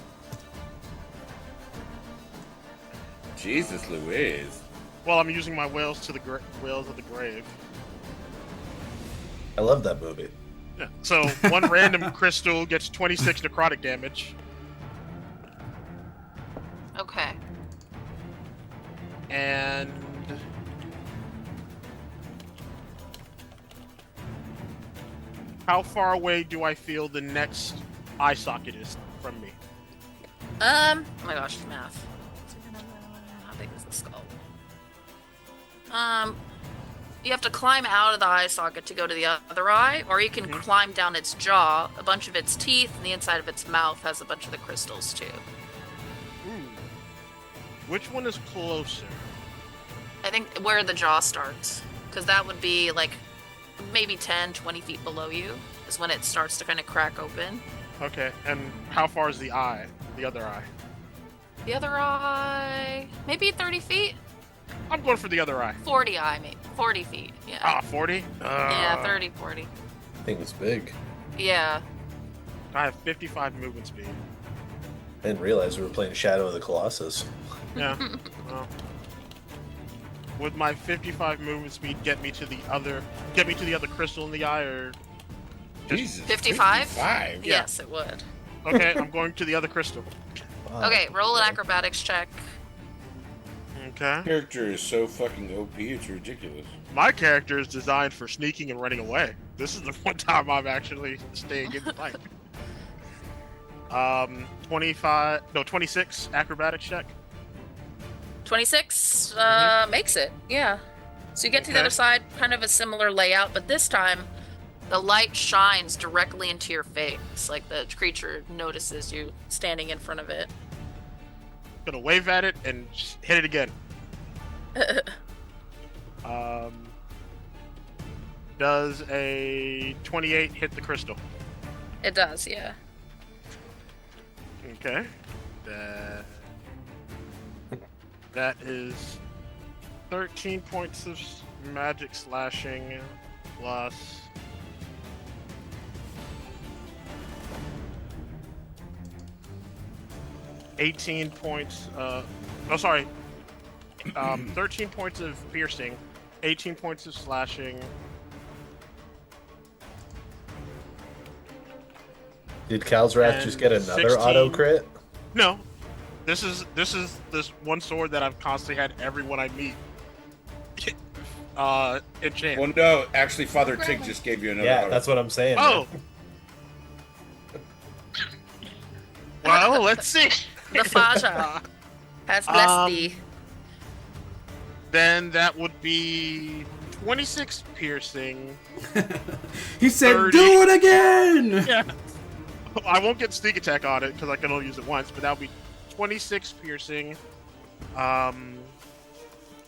Jesus Louise. Well, I'm using my whales to the whales of the grave. I love that movie. Yeah. So one random crystal gets 26 necrotic damage. Okay. And how far away do I feel the next eye socket is from me? Oh my gosh, math. How big is the skull? You have to climb out of the eye socket to go to the other eye, or you can climb down its jaw. A bunch of its teeth and the inside of its mouth has a bunch of the crystals too. Ooh. Which one is closer? I think where the jaw starts, because that would be like maybe 10, 20 feet below you is when it starts to kind of crack open. Okay, and how far is the eye? The other eye? The other eye, maybe 30 feet? I'm going for the other eye. 40 eye, maybe. 40 feet, yeah. 40? Yeah, 30, 40. Thing's big. Yeah. I have 55 movement speed. I didn't realize we were playing Shadow of the Colossus. Yeah. Well, would my 55 movement speed get me to the other crystal in the eye, or Jesus. 55? 55? Yes, it would. okay? I'm going to the other crystal. Wow. Okay, roll an acrobatics check. Okay. Character is so fucking OP, it's ridiculous. My character is designed for sneaking and running away. This is the one time I'm actually staying in the fight. 26 acrobatics check. 26 makes it, yeah. So you get to the Okay. other side, kind of a similar layout, but this time the light shines directly into your face. Like the creature notices you standing in front of it. Gonna wave at it and just hit it again. Does a 28 hit the crystal? It does, yeah. Okay. That is 13 points of magic slashing plus 18 points. 13 points of piercing, 18 points of slashing. Did Calzrath just get And another 16. auto crit? No, this is this one sword that I've constantly had everyone I meet enchant. Well, no, actually, Father Tig just gave you another. Yeah, auto. that's what I'm saying. Oh. Well, let's see. The Faja has blessed thee. Then that would be 26 piercing. He said, 30. "Do it again." Yeah. I won't get sneak attack on it because I can only use it once, but that would be 26 piercing,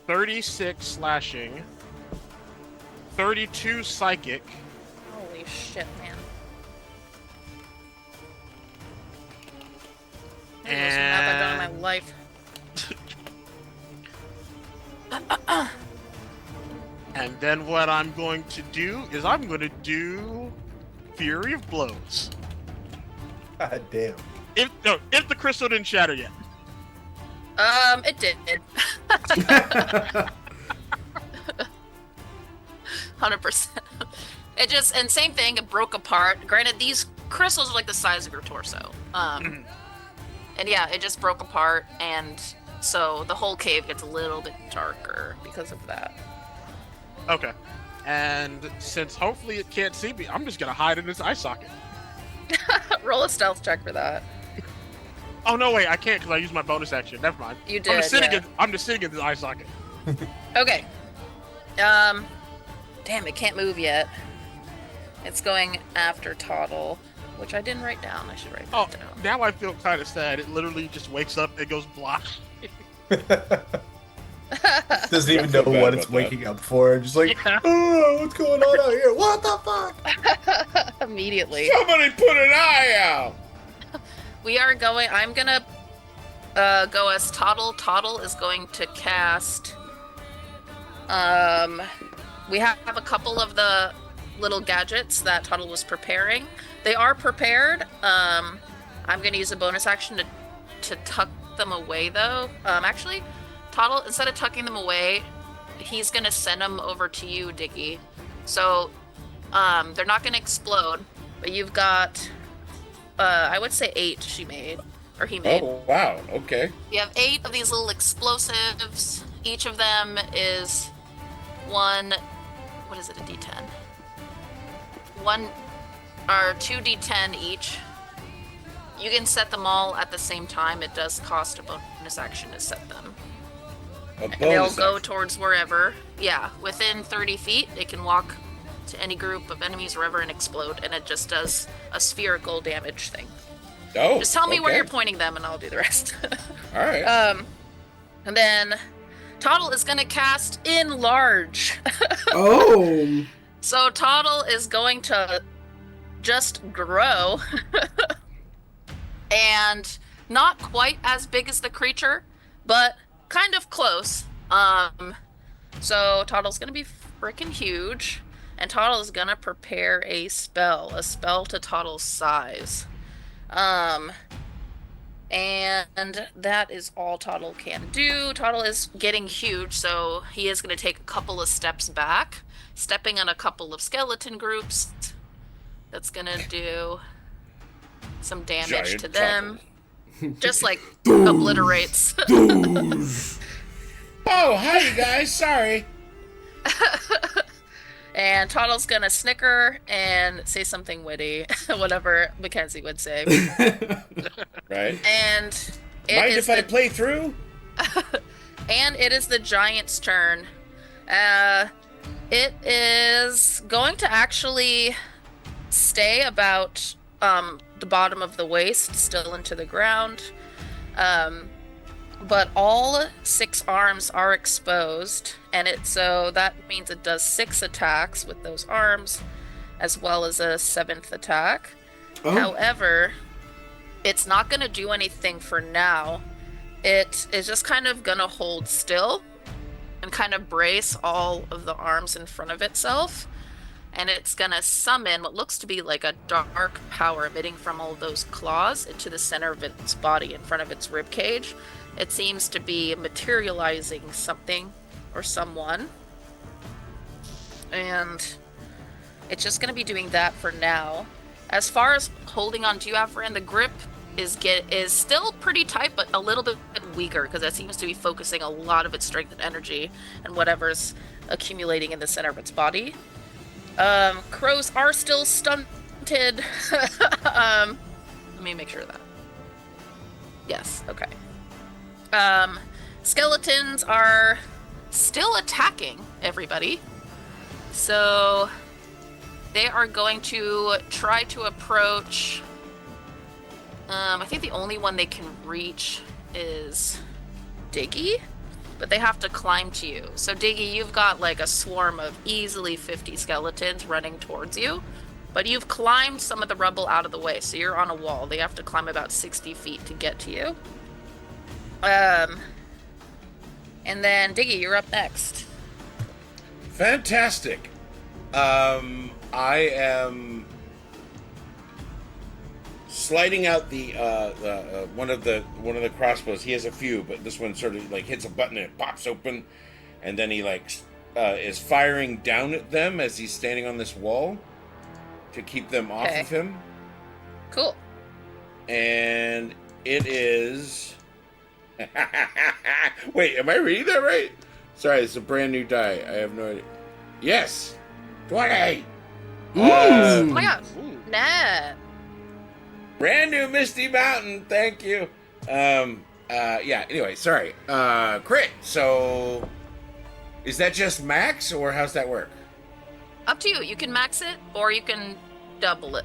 36 slashing, 32 psychic, Holy shit, man. I think most math I've done in my life. and then what I'm going to do is I'm going to do Fury of Blows. God damn. If the crystal didn't shatter yet. It did. 100%. It just, and same thing, it broke apart. Granted, these crystals are like the size of your torso. And yeah, it just broke apart, and so the whole cave gets a little bit darker because of that. Okay. And since hopefully it can't see me, I'm just going to hide in this eye socket. Roll a stealth check for that. Oh, no, wait, I can't because I used my bonus action. Never mind. You did, yeah. I'm just sitting in this eye socket. Okay. Damn, it can't move yet. It's going after Toddle, which I didn't write down. I should write that down. Now I feel kind of sad. It literally just wakes up and goes block. Doesn't even I know feel bad what it's about waking up for. Just like, Yeah. oh, what's going on out here? What the fuck? Immediately. Somebody put an eye out. We are going. I'm gonna go as Toddle. Toddle is going to cast. We have a couple of the little gadgets that Toddle was preparing. They are prepared. I'm gonna use a bonus action to tuck them away, though. Actually, Toddle, instead of tucking them away, he's gonna send them over to you, Diggy. So They're not going to explode, but you've got, I would say 8 she made, or he made. Oh, wow. Okay. You have 8 of these little explosives. Each of them is one, what is it, a D10? One, or 2d10 each. You can set them all at the same time. It does cost a bonus action to set them. A And they'll bonus go action. towards wherever. Yeah, within 30 feet, they can walk to any group of enemies wherever and explode, and it just does a spherical damage thing. Oh, Just tell me where okay. you're pointing them, and I'll do the rest. All right. And then Toddle is going to cast Enlarge. Oh. So Toddle is going to just grow, and not quite as big as the creature, but kind of close. So Toddle's gonna be freaking huge, and Toddle is gonna prepare a spell to Toddle's size. And that is all Toddle can do. Toddle is getting huge, so he is gonna take a couple of steps back, stepping on a couple of skeleton groups. That's gonna do some damage Giant to them. Toddle. Just like obliterates. Oh, hi, you guys. Sorry. And Toddle's gonna snicker and say something witty, whatever Mackenzie would say. Right. And Mind if I play through? And it is the giant's turn. It is going to actually stay about the bottom of the waist, still into the ground. But all 6 arms are exposed, and so that means it does 6 attacks with those arms, as well as a 7th attack. Oh. However, it's not going to do anything for now. It is just kind of going to hold still and kind of brace all of the arms in front of itself. And it's going to summon what looks to be like a dark power emitting from all of those claws into the center of its body, in front of its rib cage. It seems to be materializing something or someone. And it's just going to be doing that for now. As far as holding on to you, Avran, the grip is still pretty tight, but a little bit weaker, because it seems to be focusing a lot of its strength and energy and whatever's accumulating in the center of its body. Crows are still stunted. Let me make sure of that. Yes, okay. Skeletons are still attacking everybody. So they are going to try to approach. I think the only one they can reach is Diggy, but they have to climb to you. So Diggy, you've got like a swarm of easily 50 skeletons running towards you, but you've climbed some of the rubble out of the way, so you're on a wall. They have to climb about 60 feet to get to you. And then Diggy, you're up next. Fantastic. I am sliding out the one of the crossbows. He has a few, but this one sort of like hits a button and it pops open, and then he is firing down at them as he's standing on this wall to keep them off of him. Cool. And it is. Wait, am I reading that right? Sorry, it's a brand new die. I have no idea. Yes, 20. Oh my god, Nat. Brand new Misty Mountain. Thank you. Yeah. Anyway, sorry. Crit. So, is that just max, or how's that work? Up to you. You can max it, or you can double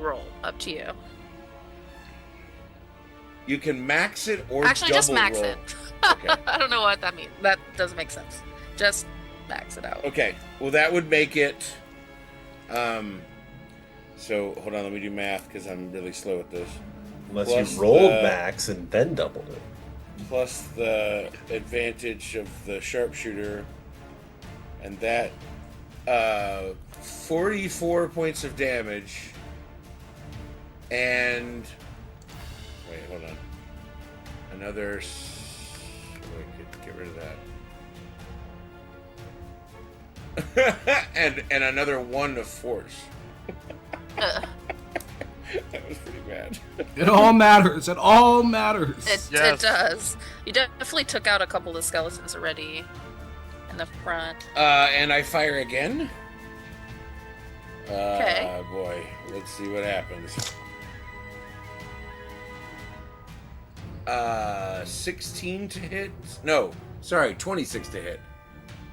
roll. Up to you. You can max it or actually double just max roll. it. Okay. I don't know what that means. That doesn't make sense. Just max it out. Okay. Well, that would make it. So hold on, let me do math because I'm really slow at this. Unless Plus you rolled the- max and then doubled it. Plus the advantage of the sharpshooter, and that 44 points of damage. And wait, hold on. Another. Wait, get rid of that. and another 1 of force. Uh, That was pretty bad. It all matters. It all matters. it Yes. does. You definitely took out a couple of the skeletons already in the front. And I fire again. Okay. Boy, let's see what happens. 16 to hit? No, sorry, 26 to hit.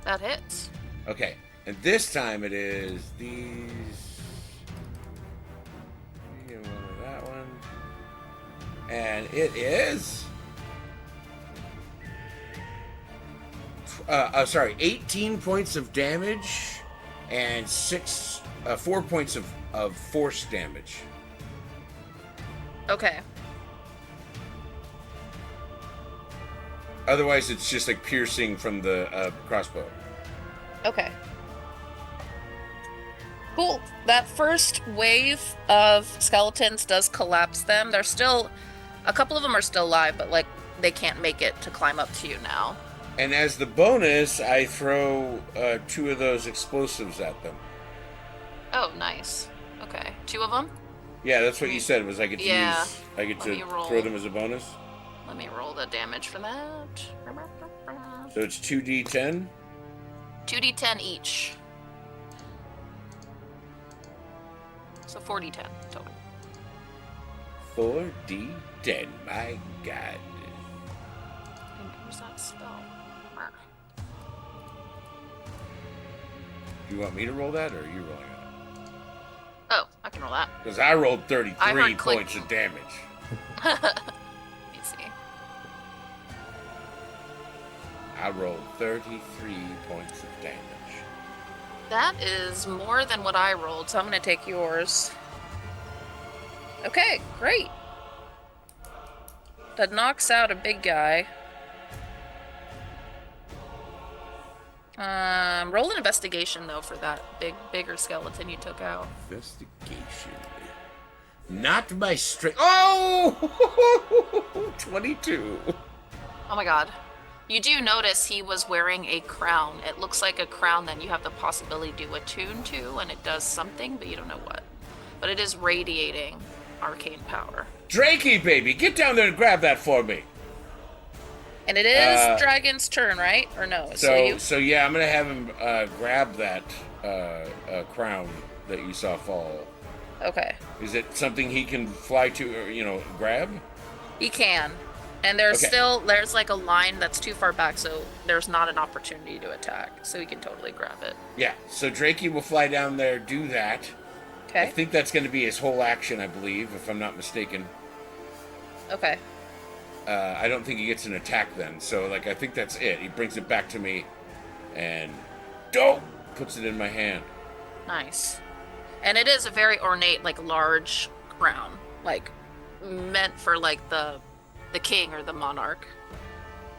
That hits. Okay, and this time it is these. Get one of that one. And it is. Sorry, 18 points of damage and 4 points of force damage. Okay. Otherwise, it's just like piercing from the crossbow. Okay. Cool. That first wave of skeletons does collapse them. They're still, a couple of them are still alive, but like they can't make it to climb up to you now. And as the bonus, I throw 2 of those explosives at them. Oh, nice. Okay. 2 of them? Yeah, that's what you said. Was I get to Yeah. use? I get Let me to roll. throw them as a bonus. Let me roll the damage for that. So it's 2d10. 2d10 each. So 4d10 total. 4d10. My God. And where's that spell? Mer. Do you want me to roll that, or are you rolling it? Oh, I can roll that. Because I rolled I 33 heard click. points of damage. Let me see. I rolled 33 points of damage. That is more than what I rolled, so I'm going to take yours. Okay, great. That knocks out a big guy. Roll an investigation, though, for that bigger skeleton you took out. Investigation. Not my strength. Oh! 22. Oh my god. You do notice he was wearing a crown. It looks like a crown that you have the possibility to attune to, and it does something, but you don't know what. But it is radiating arcane power. Drakey, baby, get down there and grab that for me. And it is Dragon's turn, right? Or no? It's still you? So yeah, I'm gonna have him grab that crown that you saw fall. Okay. Is it something he can fly to, or grab? He can. And there's Okay. there's like a line that's too far back, so there's not an opportunity to attack. So he can totally grab it. Yeah. So Drakey will fly down there, do that. I Okay. think that's going to be his whole action, I believe, if I'm not mistaken. Okay. I don't think he gets an attack then. So I think that's it. He brings it back to me, and puts it in my hand. Nice. And it is a very ornate, like large crown, like meant for like the king or the monarch.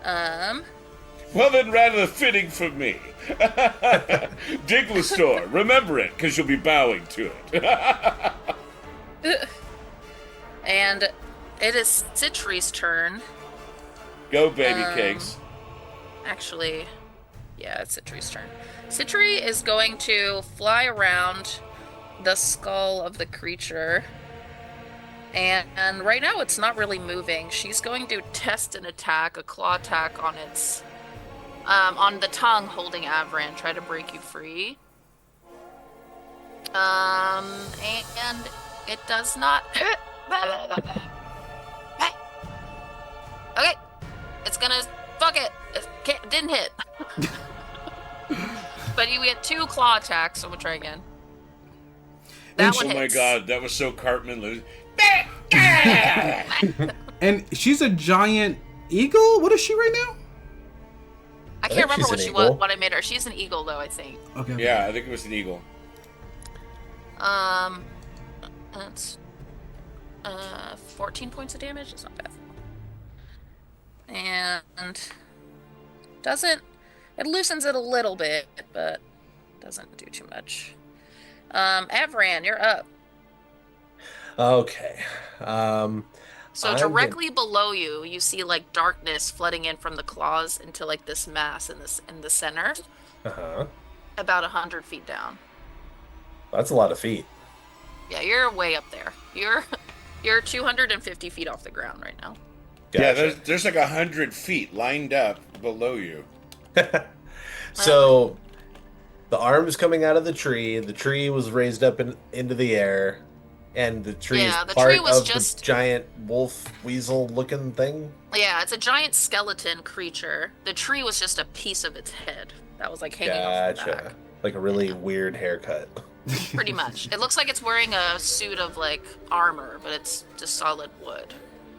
Well, then, rather fitting for me. Diglastor, remember it, because you'll be bowing to it. And it is Citri's turn. Go, baby cakes. Actually, yeah, it's Citri's turn. Citri is going to fly around the skull of the creature. And right now it's not really moving. She's going to test an attack, a claw attack on its on the tongue holding Avran, try to break you free. And it does not. Okay, it's gonna fuck it. It didn't hit. But you get 2 claw attacks, so we'll try again. That one Oh my hits. god, that was so Cartman. And she's a giant eagle? What is she right now? I think can't remember she's what an she eagle. was, what I made her. She's an eagle, though, I think. Okay. Yeah, I think it was an eagle. That's 14 points of damage. It's not bad. And it loosens it a little bit, but doesn't do too much. Avran, you're up. Okay. So I'm directly below you, you see like darkness flooding in from the claws into like this mass in the center. Uh-huh. About 100 feet down. That's a lot of feet. Yeah, you're way up there. You're 250 feet off the ground right now. Yeah, Gotcha. there's like 100 feet lined up below you. So the arms coming out of the tree was raised up into the air, and the tree Yeah, is the part tree was of just- the giant wolf weasel looking thing. Yeah, it's a giant skeleton creature. The tree was just a piece of its head that was like hanging off the back. Gotcha. Like a really weird haircut. Pretty much. It looks like it's wearing a suit of like armor, but it's just solid wood.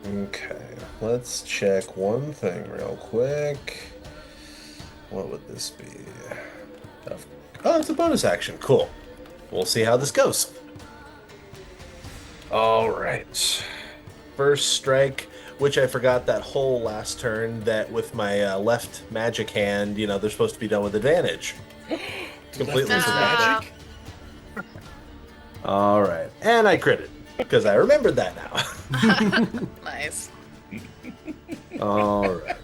Okay, let's check one thing real quick. What would this be? Oh, it's a bonus action. Cool. We'll see how this goes. All right. First strike, which I forgot that whole last turn that with my left magic hand, they're supposed to be done with advantage. Completely Left forgot. magic? All right. And I critted because I remembered that now. Nice. All right.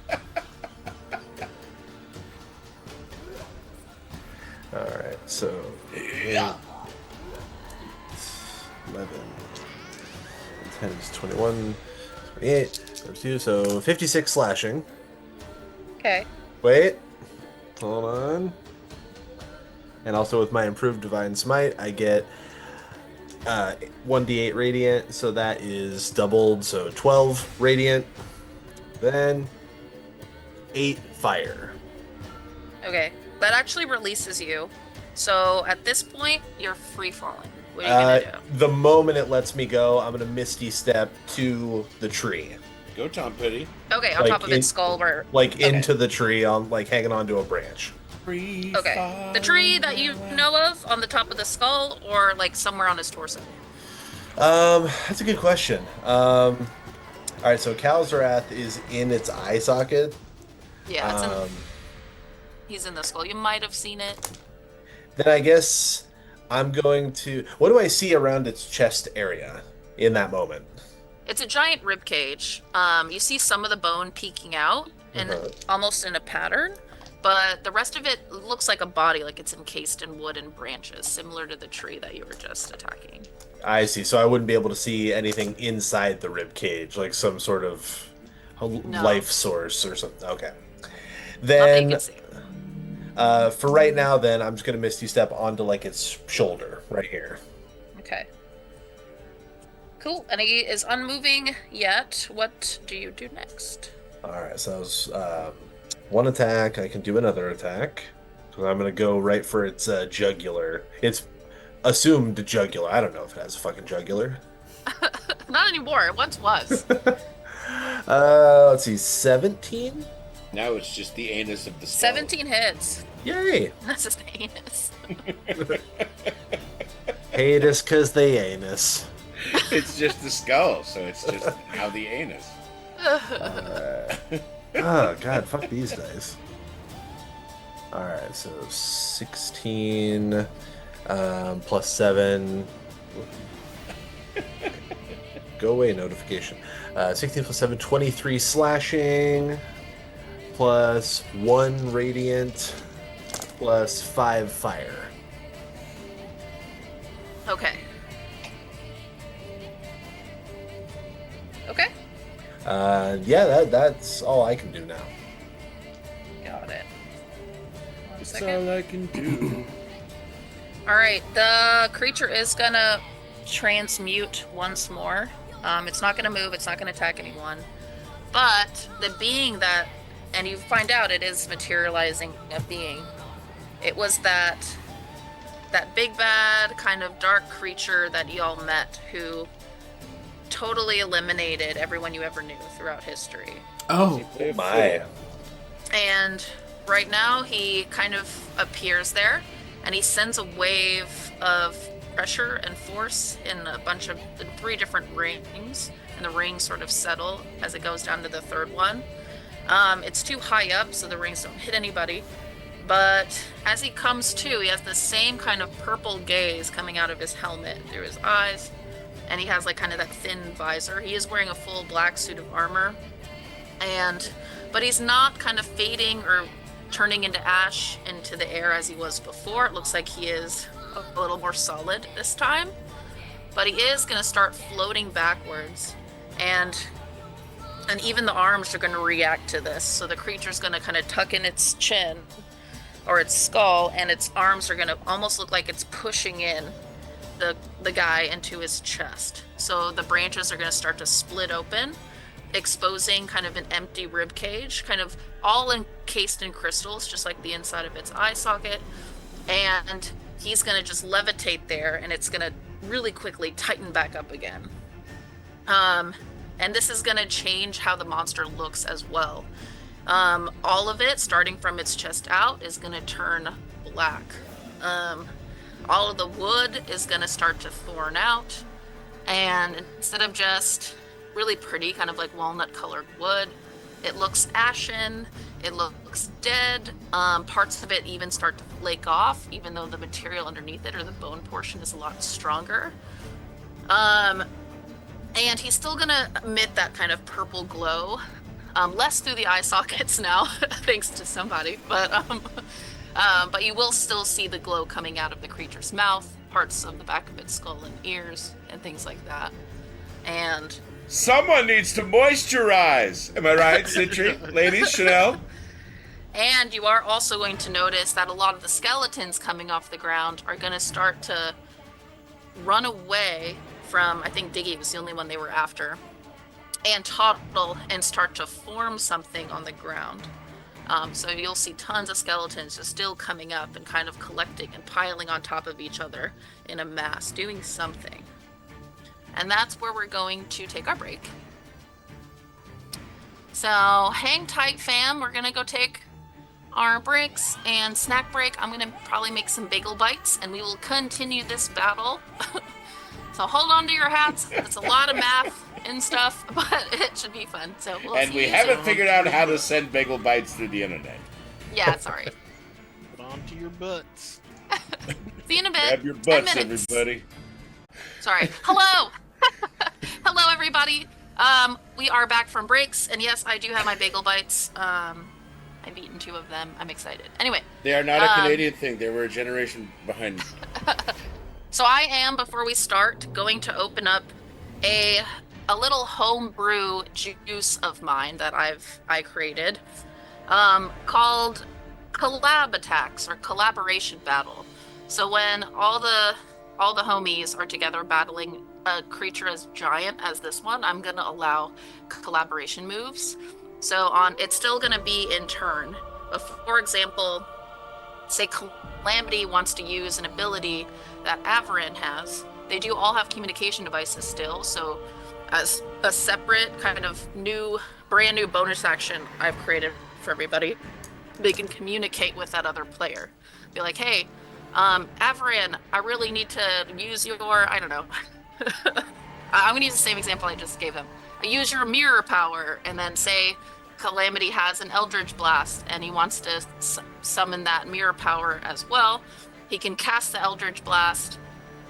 All right. So, 11. 10 is 21. 28. 32. So, 56 slashing. Okay. Wait. Hold on. And also with my improved Divine Smite, I get 1d8 radiant, so that is doubled, so 12 radiant. Then 8 fire. Okay. That actually releases you. So at this point, you're free falling. What are you gonna do? The moment it lets me go, I'm gonna Misty Step to the tree. Go, Tom Petty. Okay, on like top of in- its skull, where Like Okay. into the tree, on like hanging onto a branch. Okay, the tree that you know of on the top of the skull, or like somewhere on his torso. That's a good question. All right, so Kalzarath is in its eye socket. Yeah, it's Um, he's in the skull. You might have seen it. Then I guess I'm going to. What do I see around its chest area in that moment? It's a giant rib cage. You see some of the bone peeking out, and almost in a pattern, but the rest of it looks like a body, like it's encased in wood and branches, similar to the tree that you were just attacking. I see. So I wouldn't be able to see anything inside the rib cage, like some sort of life source or something. Okay. Not that you Then, can see. for right now, then I'm just gonna Misty Step onto like its shoulder right here. Okay. Cool. And he is unmoving yet. What do you do next? All right. So that was one attack. I can do another attack. So I'm gonna go right for its jugular. It's assumed jugular. I don't know if it has a fucking jugular. Not anymore. It once was. Let's see, 17. Now it's just the anus of the skull. 17 hits. Yay! That's just anus. Hate us cause they anus. It's just the skull, so it's just how the anus. Oh god, fuck these dice. Alright, so 16 plus 7. Go away, notification. 16 plus 7, 23 slashing, plus 1 radiant, plus 5 fire. Okay. Okay. Yeah, that's all I can do now. Got it. One That's second. all I can do. Alright, the creature is gonna transmute once more. It's not gonna move, it's not gonna attack anyone. But the being that, and you find out it is materializing a being, it was that big bad kind of dark creature that y'all met who totally eliminated everyone you ever knew throughout history. Oh, Oh my. And right now he kind of appears there and he sends a wave of pressure and force in in 3 different rings, and the rings sort of settle as it goes down to the 3rd one. It's too high up, so the rings don't hit anybody. But as he comes to, he has the same kind of purple gaze coming out of his helmet through his eyes, and he has like kind of that thin visor. He is wearing a full black suit of armor, but he's not kind of fading or turning into ash into the air as he was before. It looks like he is a little more solid this time. But he is going to start floating backwards. And even the arms are going to react to this. So the creature's going to kind of tuck in its chin or its skull, and its arms are going to almost look like it's pushing in the guy into his chest. So the branches are going to start to split open, exposing kind of an empty rib cage, kind of all encased in crystals, just like the inside of its eye socket. And he's going to just levitate there, and it's going to really quickly tighten back up again. And this is going to change how the monster looks as well. All of it, starting from its chest out, is going to turn black. All of the wood is going to start to thorn out. And instead of just really pretty, kind of like walnut-colored wood, it looks ashen, it looks dead. Parts of it even start to flake off, even though the material underneath it, or the bone portion, is a lot stronger. And he's still gonna emit that kind of purple glow, less through the eye sockets now, thanks to somebody, but you will still see the glow coming out of the creature's mouth, parts of the back of its skull and ears, and things like that. And someone needs to moisturize. Am I right, Citri? Ladies, Chanel? And you are also going to notice that a lot of the skeletons coming off the ground are going to start to run away from, I think Diggy was the only one they were after, and toddle and start to form something on the ground. So you'll see tons of skeletons just still coming up and kind of collecting and piling on top of each other in a mass, doing something. And that's where we're going to take our break. So hang tight, fam. We're going to go take our breaks and snack break. I'm going to probably make some bagel bites, and we will continue this battle. So hold on to your hats. It's a lot of math and stuff, but it should be fun. So we'll and see we you haven't soon. figured out how to send bagel bites through the internet. Yeah, sorry. Put onto your butts. See you in a bit. Grab your 10 butts, minutes. everybody. Sorry. Hello. Hello, everybody. We are back from breaks, and yes, I do have my bagel bites. I've eaten 2 of them. I'm excited. Anyway. They are not a Canadian thing. They were a generation behind me. So I am, before we start, going to open up a little homebrew juice of mine that I created, called Collab Attacks, or Collaboration Battle. So when all the homies are together battling a creature as giant as this one, I'm going to allow collaboration moves. So it's still going to be in turn. But for example, say Calamity wants to use an ability that Avarin has. They do all have communication devices still, so as a separate kind of brand new bonus action I've created for everybody, they can communicate with that other player. Be like, hey, Avarin, I really need to use your, I don't know. I'm going to use the same example I just gave him. I use your mirror power, and then say Calamity has an Eldritch Blast, and he wants to summon that mirror power as well. He can cast the Eldritch Blast,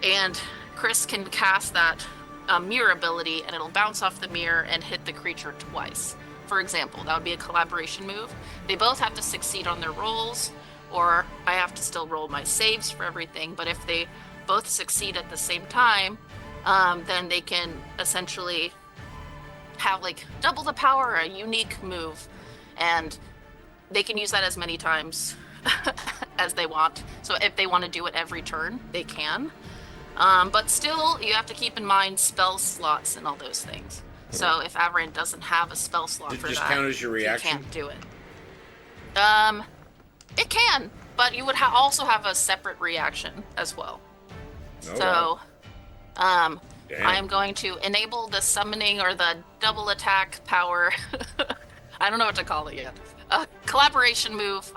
and Chris can cast that mirror ability, and it'll bounce off the mirror and hit the creature twice. For example, that would be a collaboration move. They both have to succeed on their rolls, or I have to still roll my saves for everything, but if they both succeed at the same time, then they can essentially have like double the power, a unique move, and they can use that as many times as they want. So if they want to do it every turn, they can. But still, you have to keep in mind spell slots and all those things. So if Avarin doesn't have a spell slot Did for it just that, count as your reaction? you can't do it. It can, but you would also have a separate reaction as well. Oh, So, wow. Damn. I am going to enable the summoning or the double attack power. I don't know what to call it yet. Collaboration move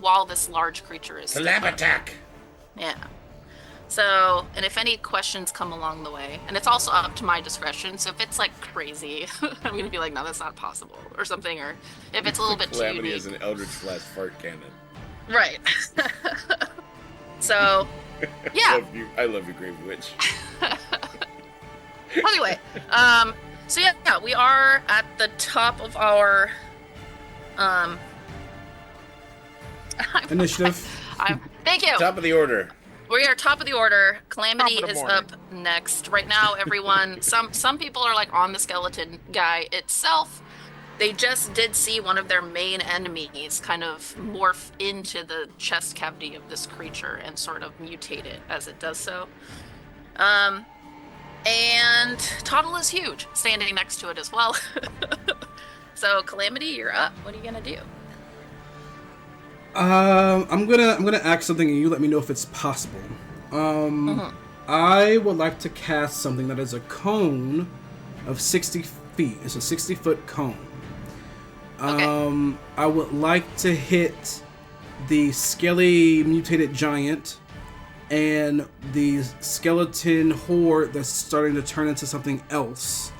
while this large creature is still Collab up. attack. Yeah. So, and if any questions come along the way, and it's also up to my discretion, so if it's like crazy, I'm going to be like, no, that's not possible, or something, or if it's a little bit too Calamity unique. is an Eldritch Blast fart cannon. Right. So, yeah. I love you, Grave Witch. Anyway, so yeah, we are at the top of our Initiative. Thank you. Top of the order. We are top of the order. Calamity Top of the is morning. up next. Right now, everyone, some people are like on the skeleton guy itself. They just did see one of their main enemies kind of morph into the chest cavity of this creature and sort of mutate it as it does so. And Toddle is huge, standing next to it as well. So Calamity, you're up. What are you gonna do? I'm gonna ask something, and you let me know if it's possible. I would like to cast something that is a cone of 60 feet. It's a 60-foot cone. Okay. I would like to hit the scaly mutated giant and the skeleton horde that's starting to turn into something else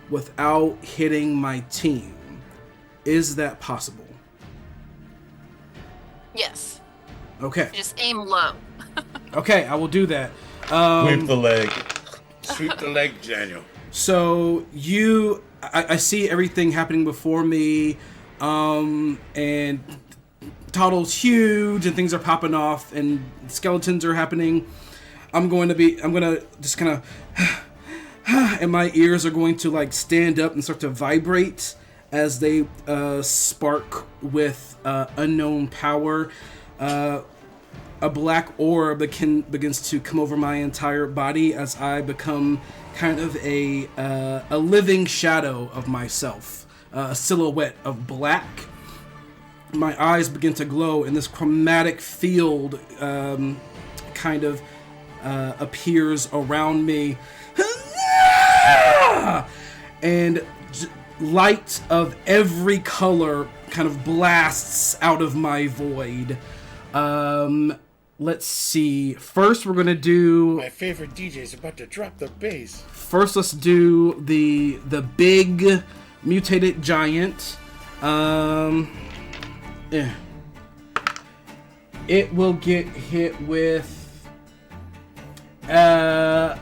without hitting my team. Is that possible? Yes. Okay. Just aim low. Okay, I will do that. Sweep the leg. Sweep the leg, Daniel. So I see everything happening before me, and Toddle's huge, and things are popping off, and skeletons are happening. I'm gonna just kind of, and my ears are going to like stand up and start to vibrate as they spark with unknown power. A black orb begins to come over my entire body as I become kind of a living shadow of myself, a silhouette of black. My eyes begin to glow, and this chromatic field kind of appears around me, and light of every color kind of blasts out of my void. Let's see. First, we're gonna do. My favorite DJ's about to drop the bass. First, let's do the big mutated giant. It will get hit with. The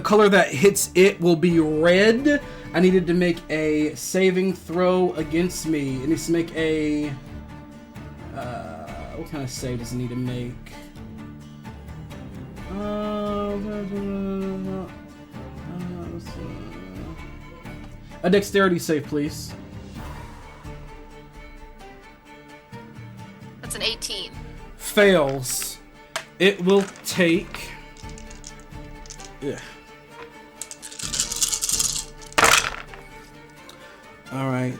color that hits it will be red. I needed to make a saving throw against me. It needs to make a. What kind of save does it need to make? A dexterity save, please. That's an 18. Fails. It will take. Yeah. All right.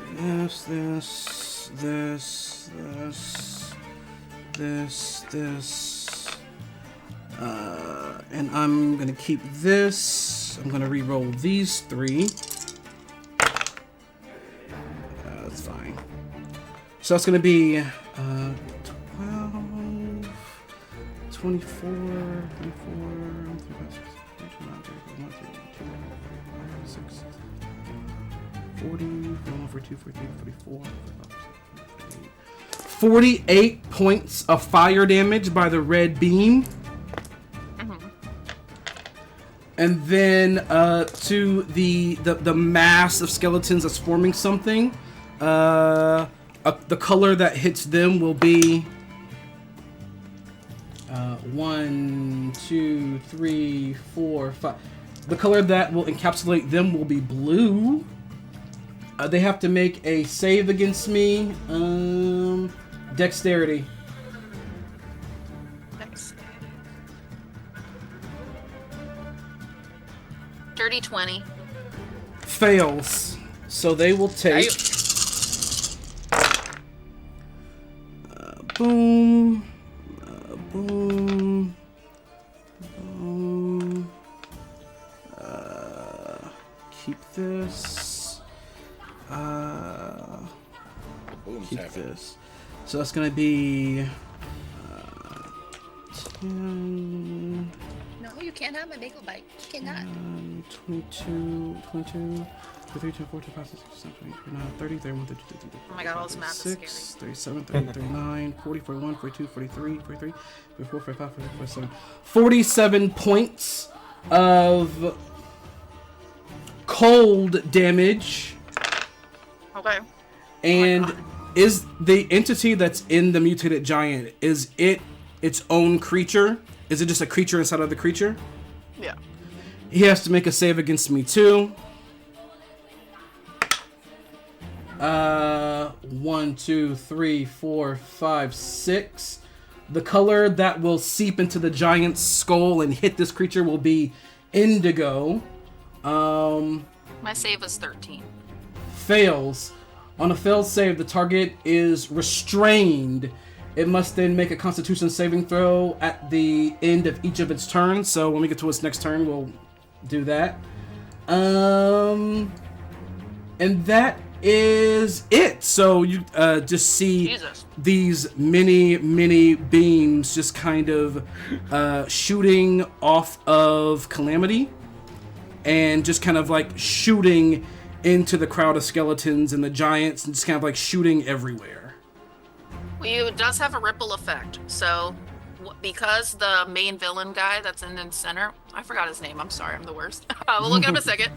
This. And I'm gonna keep this. I'm gonna re-roll these three. That's fine. So that's gonna be 12, 24, 40, 48 points of fire damage by the red beam. And then to the mass of skeletons that's forming something, the color that hits them will be 1, 2, 3, 4, 5. The color that will encapsulate them will be blue. They have to make a save against me. Dexterity. Dirty 20. Fails. So they will take. Boom. Boom. Boom. Keep this. Keep this. So that's gonna be 10. No, you can't have my bagel bite. You cannot. 22, 23, 24, 25, 26, 27, 28, 29, 30, 31, 32, 33, Oh my god, all this math is 36, scary. 37, 38, 39, 40, 41, 42, 43, 43, 44, 45, 46, 47. 47 points of cold damage. Okay. And is the entity that's in the mutated giant, is it its own creature? Is it just a creature inside of the creature? Yeah. He has to make a save against me too. 1, 2, 3, 4, 5, 6. The color that will seep into the giant's skull and hit this creature will be indigo. My save is 13. Fails. On a failed save, the target is restrained. It must then make a Constitution saving throw at the end of each of its turns. So when we get to its next turn, we'll do that. And that is it. So you just see Jesus. these many beams just kind of shooting off of Calamity, and just kind of like shooting into the crowd of skeletons and the giants, and just kind of like shooting everywhere. Well, it does have a ripple effect. So, because the main villain guy that's in the center, I forgot his name. I'm sorry, I'm the worst. We'll look at him in a second.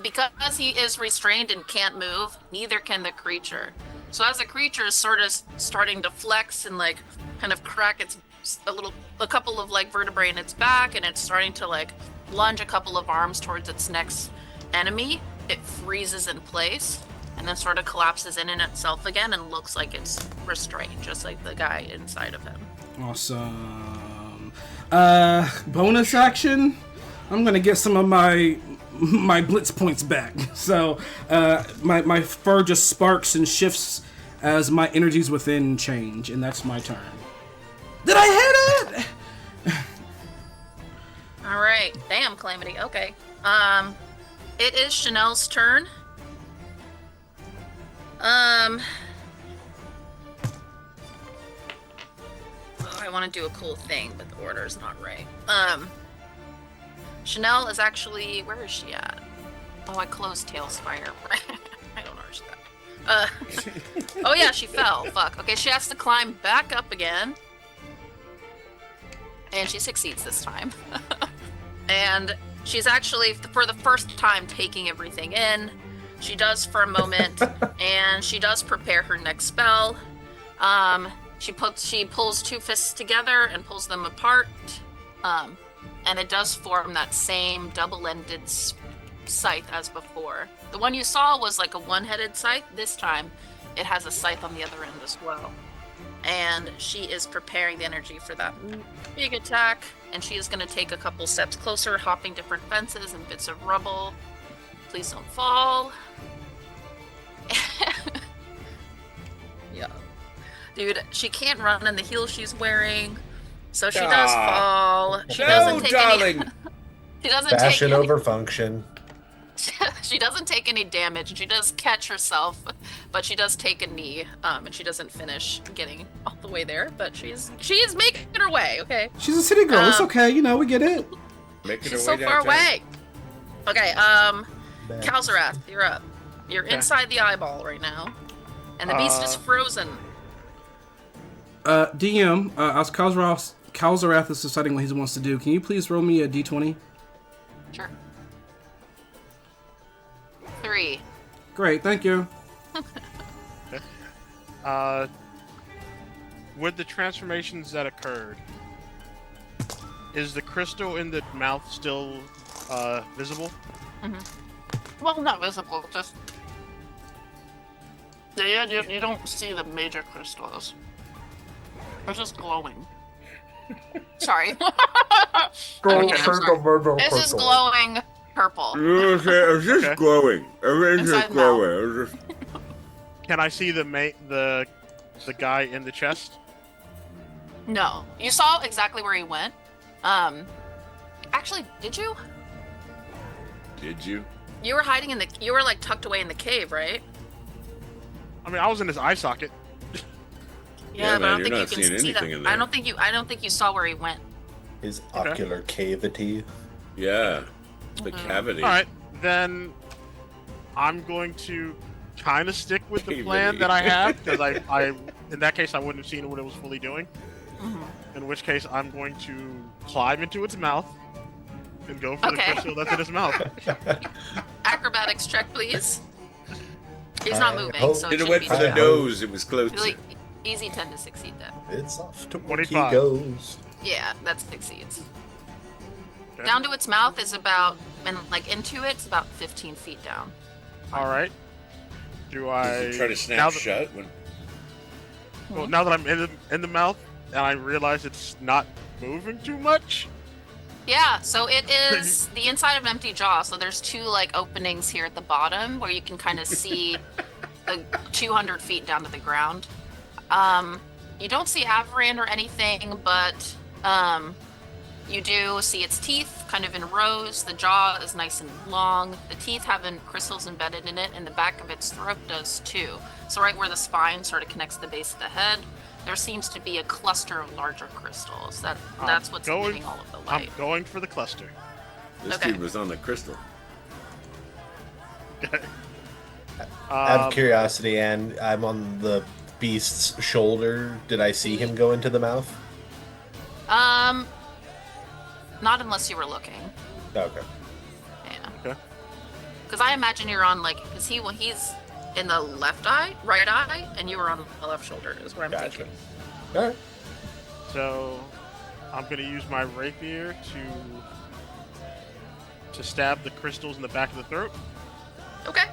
Because he is restrained and can't move, neither can the creature. So as the creature is sort of starting to flex and like kind of crack a couple of like vertebrae in its back, and it's starting to like lunge a couple of arms towards its next enemy, it freezes in place and then sort of collapses in itself again and looks like it's restrained, just like the guy inside of him. Awesome. Bonus action. I'm gonna get some of my blitz points back. So my fur just sparks and shifts as my energies within change, and that's my turn. Did I hit it? All right. Damn, Calamity. Okay. It is Chanel's turn. I want to do a cool thing, but the order is not right. Chanel is actually, where is she at? Oh, I closed Tailspire. I don't know where she's at. Oh yeah, she fell. Fuck. Okay, she has to climb back up again. And she succeeds this time. And she's actually, for the first time, taking everything in. She does for a moment, and she does prepare her next spell. She pulls two fists together and pulls them apart. And it does form that same double-ended scythe as before. The one you saw was like a one-headed scythe. This time, it has a scythe on the other end as well. And she is preparing the energy for that big attack. And she is going to take a couple steps closer, hopping different fences and bits of rubble. Please don't fall. Yeah. Dude, she can't run in the heels she's wearing. So she does fall. She doesn't take darling. She doesn't Fashion take any, over function. she doesn't take any damage, and she does catch herself, but she does take a knee, and she doesn't finish getting all the way there, but she is making her way, okay? She's a city girl. It's okay. You know, we get it. Making She's her so way far downtown. away. Okay, Kalzarath, you're up. You're inside the eyeball right now, and the beast is frozen. DM, as Kalzarath is deciding what he wants to do, can you please roll me a d20? Sure. 3. Great, thank you. With the transformations that occurred, is the crystal in the mouth still visible? Well, not visible, just... Yeah, you don't see the major crystals. They're just glowing. Sorry. This is glowing purple. It's just glowing. Everything's just Inside glowing. It's just... Can I see the guy in the chest? No. You saw exactly where he went. Actually, did you? Did you? You were hiding in the... You were, like, tucked away in the cave, right? I mean, I was in his eye socket. Yeah, but I man, don't you're not think you seeing can see that. anything in there. I don't think you saw where he went. His Okay. ocular cavity. Yeah. The cavity. All right, then I'm going to kind of stick with the plan that I have, because I in that case I wouldn't have seen what it was fully doing. In which case I'm going to climb into its mouth and go for the crystal that's in its mouth. Acrobatics check, please. He's not moving, Hi-ho. so It it went should for be the Hi-ho. nose. It was close. like easy 10 to succeed then. It's off to work he 25. goes. Yeah, that succeeds. Okay. Down to its mouth is about, and like into it's about 15 feet down. All right. Do I Does it try to now snap that, shut? When... well, now that I'm in the mouth and I realize it's not moving too much? Yeah, so it is the inside of an empty jaw. So there's two like openings here at the bottom where you can kind of see the 200 feet down to the ground. You don't see Avaran or anything, but you do see its teeth kind of in rows. The jaw is nice and long. The teeth have crystals embedded in it, and the back of its throat does too. So right where the spine sort of connects to the base of the head, there seems to be a cluster of larger crystals. That's what's emitting all of the I'm light. going for the cluster. This Okay. dude was on the crystal. Okay. Out of curiosity, and I'm on the beast's shoulder. Did I see him go into the mouth? Not unless you were looking. Okay. Yeah. Okay. Because I imagine you're on like, because he's in the right eye, and you were on the left shoulder. Is what I'm Gotcha. thinking. All right. So I'm gonna use my rapier to stab the crystals in the back of the throat, Okay.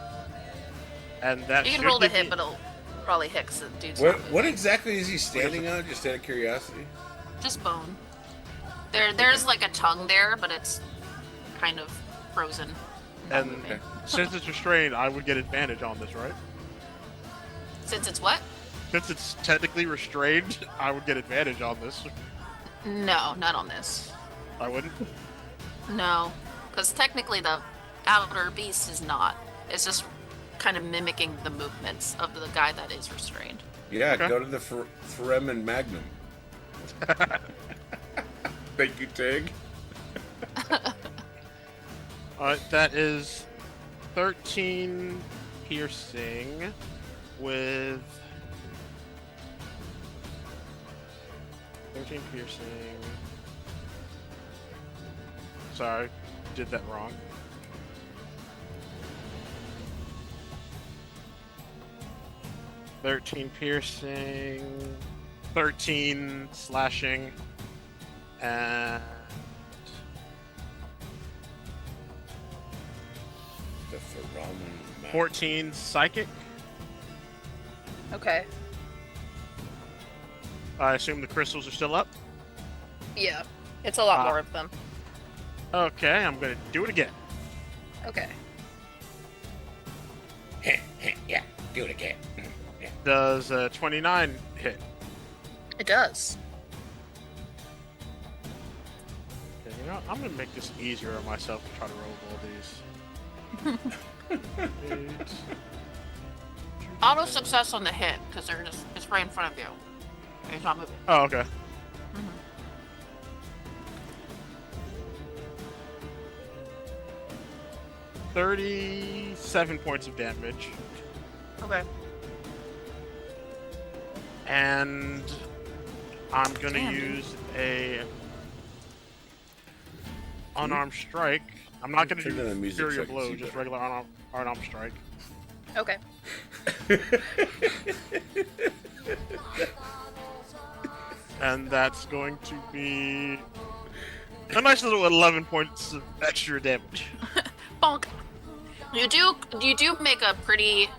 and that You can should roll the give hit, me- but it'll probably hit 'cause the dude's What not moving. what exactly is he standing on? Just out of curiosity. Just bone. There's like a tongue there, but it's kind of frozen. Not And moving. since it's restrained, I would get advantage on this, right? Since it's what? Since it's technically restrained, I would get advantage on this. No, not on this. I wouldn't. No, because technically the outer beast is not. It's just kind of mimicking the movements of the guy that is restrained. Yeah, Okay. go to the Fremen Magnum. Thank you, Tig. That is 13 piercing with 13 piercing. Sorry, did that wrong. "13 piercing, 13 slashing, and The Fremen Magnum. 14 psychic. Okay. I assume the crystals are still up. Yeah, it's a lot Ah. more of them. Okay, I'm gonna do it again. Okay. Yeah, do it again. Yeah. Does 29 hit? It does. Okay, you know, I'm gonna make this easier on myself to try to roll all these. Eight. Auto success on the hit because it's right in front of you. He's not moving. Oh, okay. 37 points of damage, Okay. and I'm gonna Damn, dude. use a unarmed strike. I'm not gonna Turn down the do music Fury so I of can Blow, see just better. regular unarmed strike. Okay. And that's going to be a nice little 11 points of extra damage. Bonk. You do make a pretty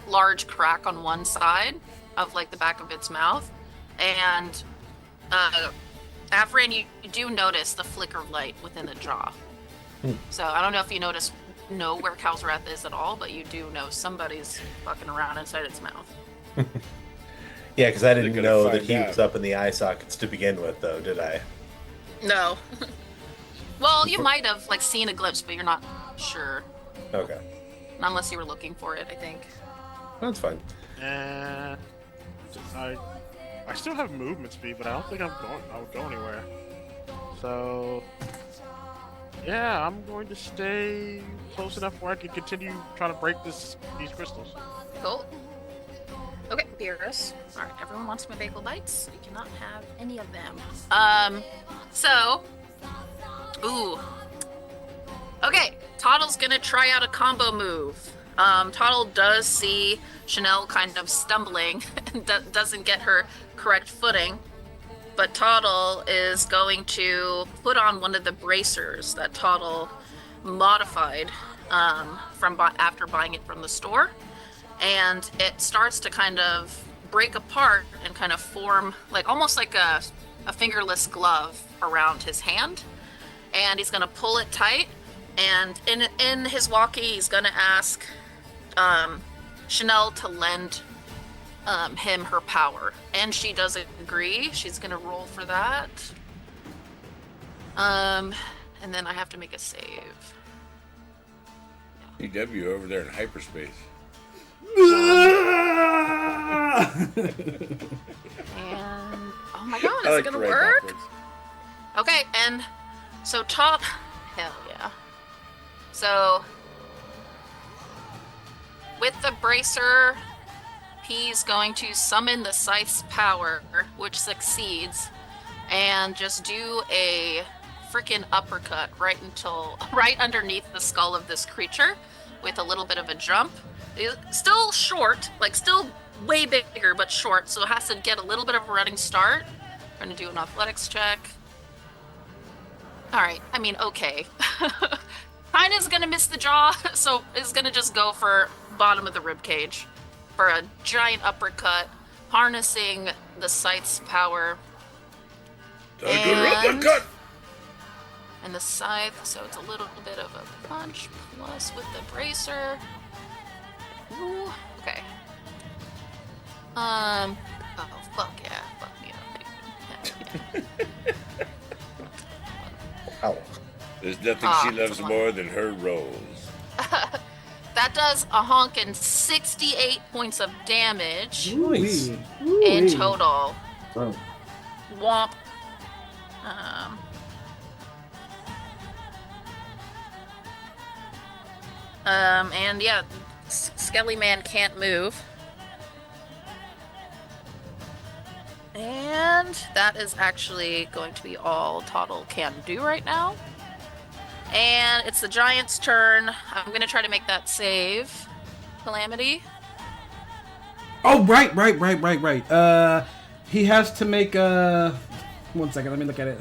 large crack on one side of like the back of its mouth, and Afrin, you do notice the flicker of light within the jaw. So I don't know if you know where Kalsrath is at all, but you do know somebody's fucking around inside its mouth. Yeah, because I didn't gonna know that find he out. was up in the eye sockets to begin with, though, did I? No. Well, you might have like seen a glimpse, but you're not sure. Okay. Unless you were looking for it, I think. That's fine. And I still have movement speed, but I don't think I would go anywhere. So yeah, I'm going to stay close enough where I can continue trying to break these crystals. Cool. Okay, Beerus. Alright, everyone wants my bagel bites. You cannot have any of them. Ooh. Okay, Toddle's gonna try out a combo move. Tuttle does see Chanel kind of stumbling and doesn't get her correct footing, but Tuttle is going to put on one of the bracers that Tuttle modified from after buying it from the store, and it starts to kind of break apart and kind of form like almost like a fingerless glove around his hand, and he's going to pull it tight, and in his walkie he's going to ask Chanel to lend him her power, and she doesn't agree. She's going to roll for that, and then I have to make a save. CW over there in hyperspace. And oh my god, I is like it gonna to write work? backwards. Okay, and so hell yeah. So with the bracer, he's going to summon the scythe's power, which succeeds, and just do a freaking uppercut right underneath the skull of this creature with a little bit of a jump. It's still short, like still way bigger, but short, so it has to get a little bit of a running start. We're gonna do an athletics check. Alright, I mean, okay. Kinda's gonna miss the jaw, so it's gonna just go for bottom of the rib cage for a giant uppercut, harnessing the scythe's power. And the scythe, so it's a little bit of a punch, plus with the bracer. Ooh, okay. Oh, fuck yeah. Fuck me up. Wow. There's nothing she loves more than her rolls. That does a honkin' 68 points of damage Nice. in total. Wow. Womp. And yeah, Skelly Man can't move. And that is actually going to be all Tuttle can do right now. And it's the giant's turn. I'm going to try to make that save. Calamity. Oh, right. He has to make a... 1 second, let me look at it.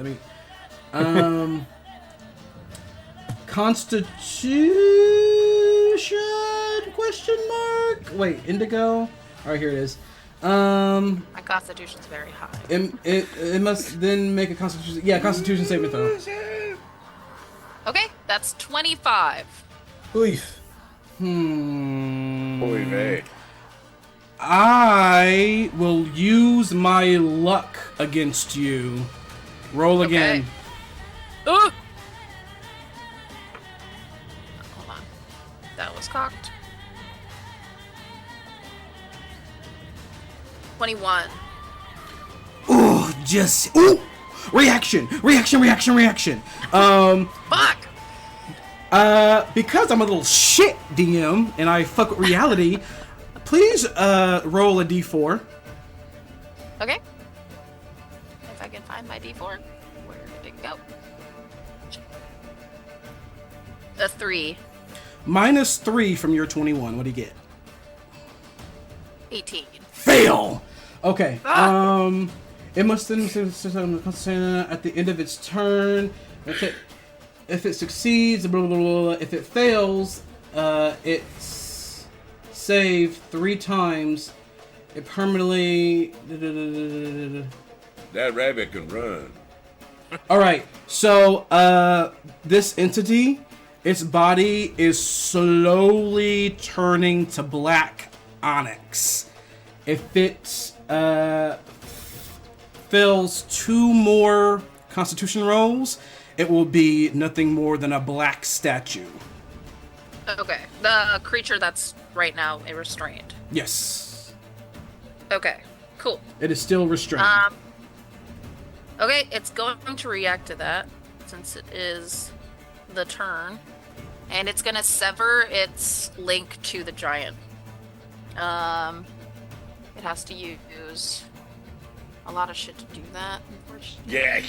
Constitution? Question mark? Wait, Indigo? Alright, here it is. My constitution's very high. It must then make a constitution... Yeah, constitution saving throw. Okay, that's 25. Oof. Oy vey. I will use my luck against you. Roll again. Ooh! Hold on. That was cocked. 21. Ooh, just... Ooh! Reaction! Fuck! Because I'm a little shit DM and I fuck with reality, please roll a d4. Okay. If I can find my D4, where did it go? A 3. Minus 3 from your 21. What do you get? 18. Fail! Okay. Ah! It must then at the end of its turn. If it succeeds, blah, blah, blah, blah. If it fails, it's saved 3 times. It permanently... That rabbit can run. Alright, so this entity, its body is slowly turning to black onyx. If it fails 2 more constitution rolls, it will be nothing more than a black statue. Okay. The creature that's right now restrained. Yes. Okay. Cool. It is still restrained. Okay, it's going to react to that since it is the turn. And it's going to sever its link to the giant. It has to use a lot of shit to do that, unfortunately. Yeah.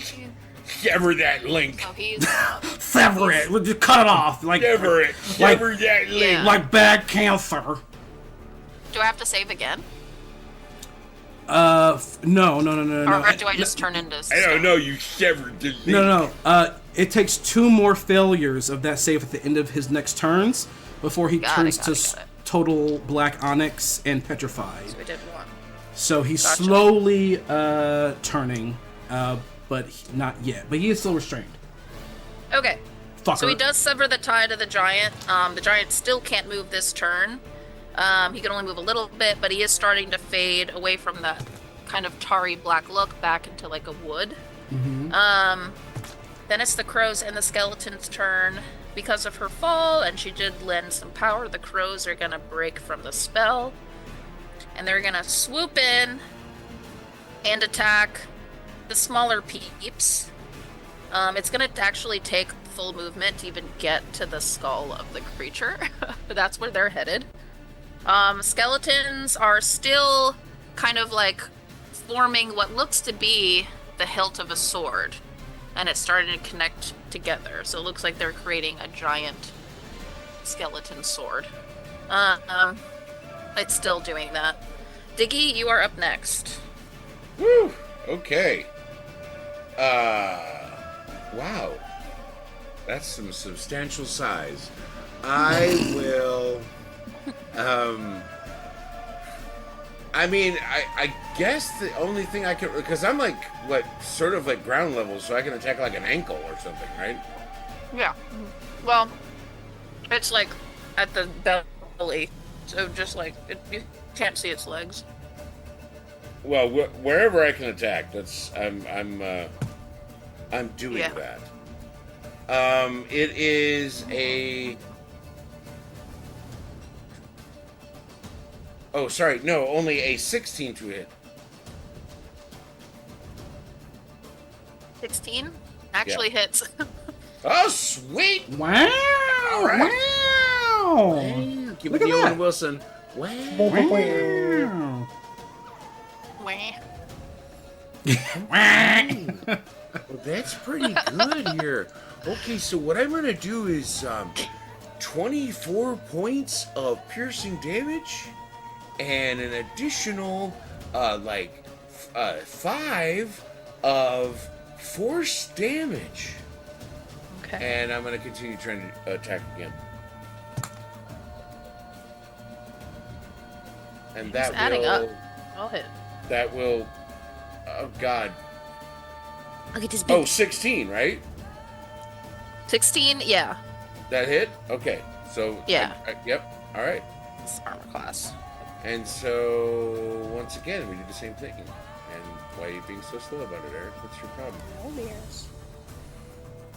Sever that link. So he's Sever it. We'll just cut it off. Like Sever it. Sever that link. Yeah. like bad cancer. Do I have to save again? No. Or do I just turn into I don't know. You severed the link. No. It takes 2 more failures of that save at the end of his next turns before he turns to total black onyx and petrified. So we did 1. So he's Gotcha. slowly turning, but not yet. But he is still restrained. Okay. Fucker. So he does sever the tie to the giant. The giant still can't move this turn. He can only move a little bit, but he is starting to fade away from that kind of tarry black look back into like a wood. Then it's the crows and the skeleton's turn. Because of her fall, and she did lend some power, the crows are gonna break from the spell. And they're gonna swoop in and attack the smaller peeps. It's gonna actually take full movement to even get to the skull of the creature. But that's where they're headed. Skeletons are still kind of like forming what looks to be the hilt of a sword. And it's starting to connect together. So it looks like they're creating a giant skeleton sword. It's still doing that. Diggy, you are up next. Woo! Okay. Wow. That's some substantial size. I will, I mean, I guess the only thing I can, because I'm like, what, sort of like ground level, so I can attack like an ankle or something, right? Yeah. Well, it's like at the belly. So just like, you can't see its legs. Well, wherever I can attack, that's, I'm doing Yeah. that. It is a... Oh, sorry. No, only a 16 to hit. 16 actually hits. Oh, sweet! Wow! right. Wow! Give Look me at Owen that. Wilson. Wow. Wow! Wah. Well, that's pretty good here. Okay, so what I'm gonna do is 24 points of piercing damage, and an additional 5 of force damage. Okay. And I'm gonna continue trying to attack again. And that It's adding will, up. I'll hit. That will. Oh God. Look at this big. Oh, 16, right? 16, yeah. That hit? Okay. So Yeah. Yep. All right. It's armor class. And so once again, we do the same thing. And why are you being so slow about it, Eric? What's your problem? Oh, yes.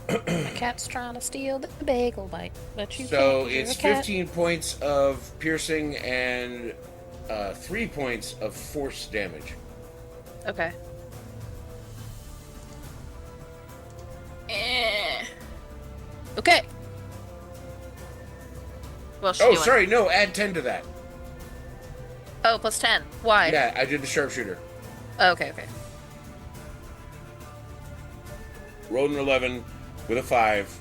The cat's trying to steal the bagel bite, but you So can't. You're it's a cat. 15 points of piercing and 3 points of force damage. Okay. Okay. Well, she's Oh, doing. sorry. No, add 10 to that. Oh, plus 10. Why? Yeah, I did the sharpshooter. Oh, okay. Rolled an 11 with a 5.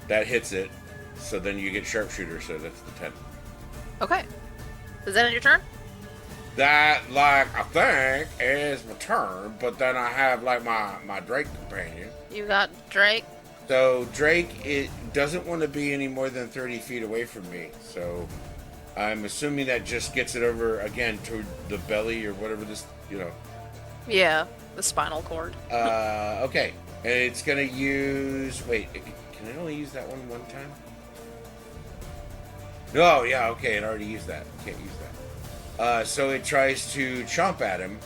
That hits it. So then you get sharpshooter, so that's the 10. Okay. Is that your turn? That, I think, is my turn, but then I have, my Drake companion. You got Drake. So Drake, it doesn't want to be any more than 30 feet away from me, so I'm assuming that just gets it over, again, to the belly or whatever this, Yeah, the spinal cord. Okay. And it's going to use... Wait, can it only use that one time? No, yeah, okay, it already used that. Can't use that. So it tries to chomp at him.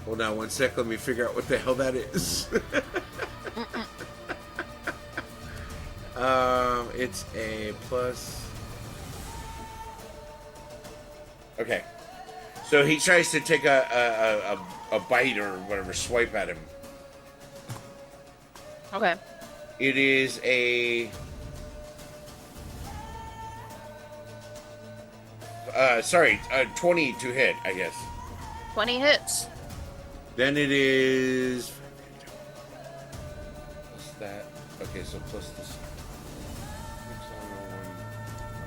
Hold on 1 sec, let me figure out what the hell that is. It's a plus... Okay. So he tries to take a bite or whatever, swipe at him. Okay. It is a... 20 to hit, I guess. 20 hits. Then it is that. Okay, so plus this.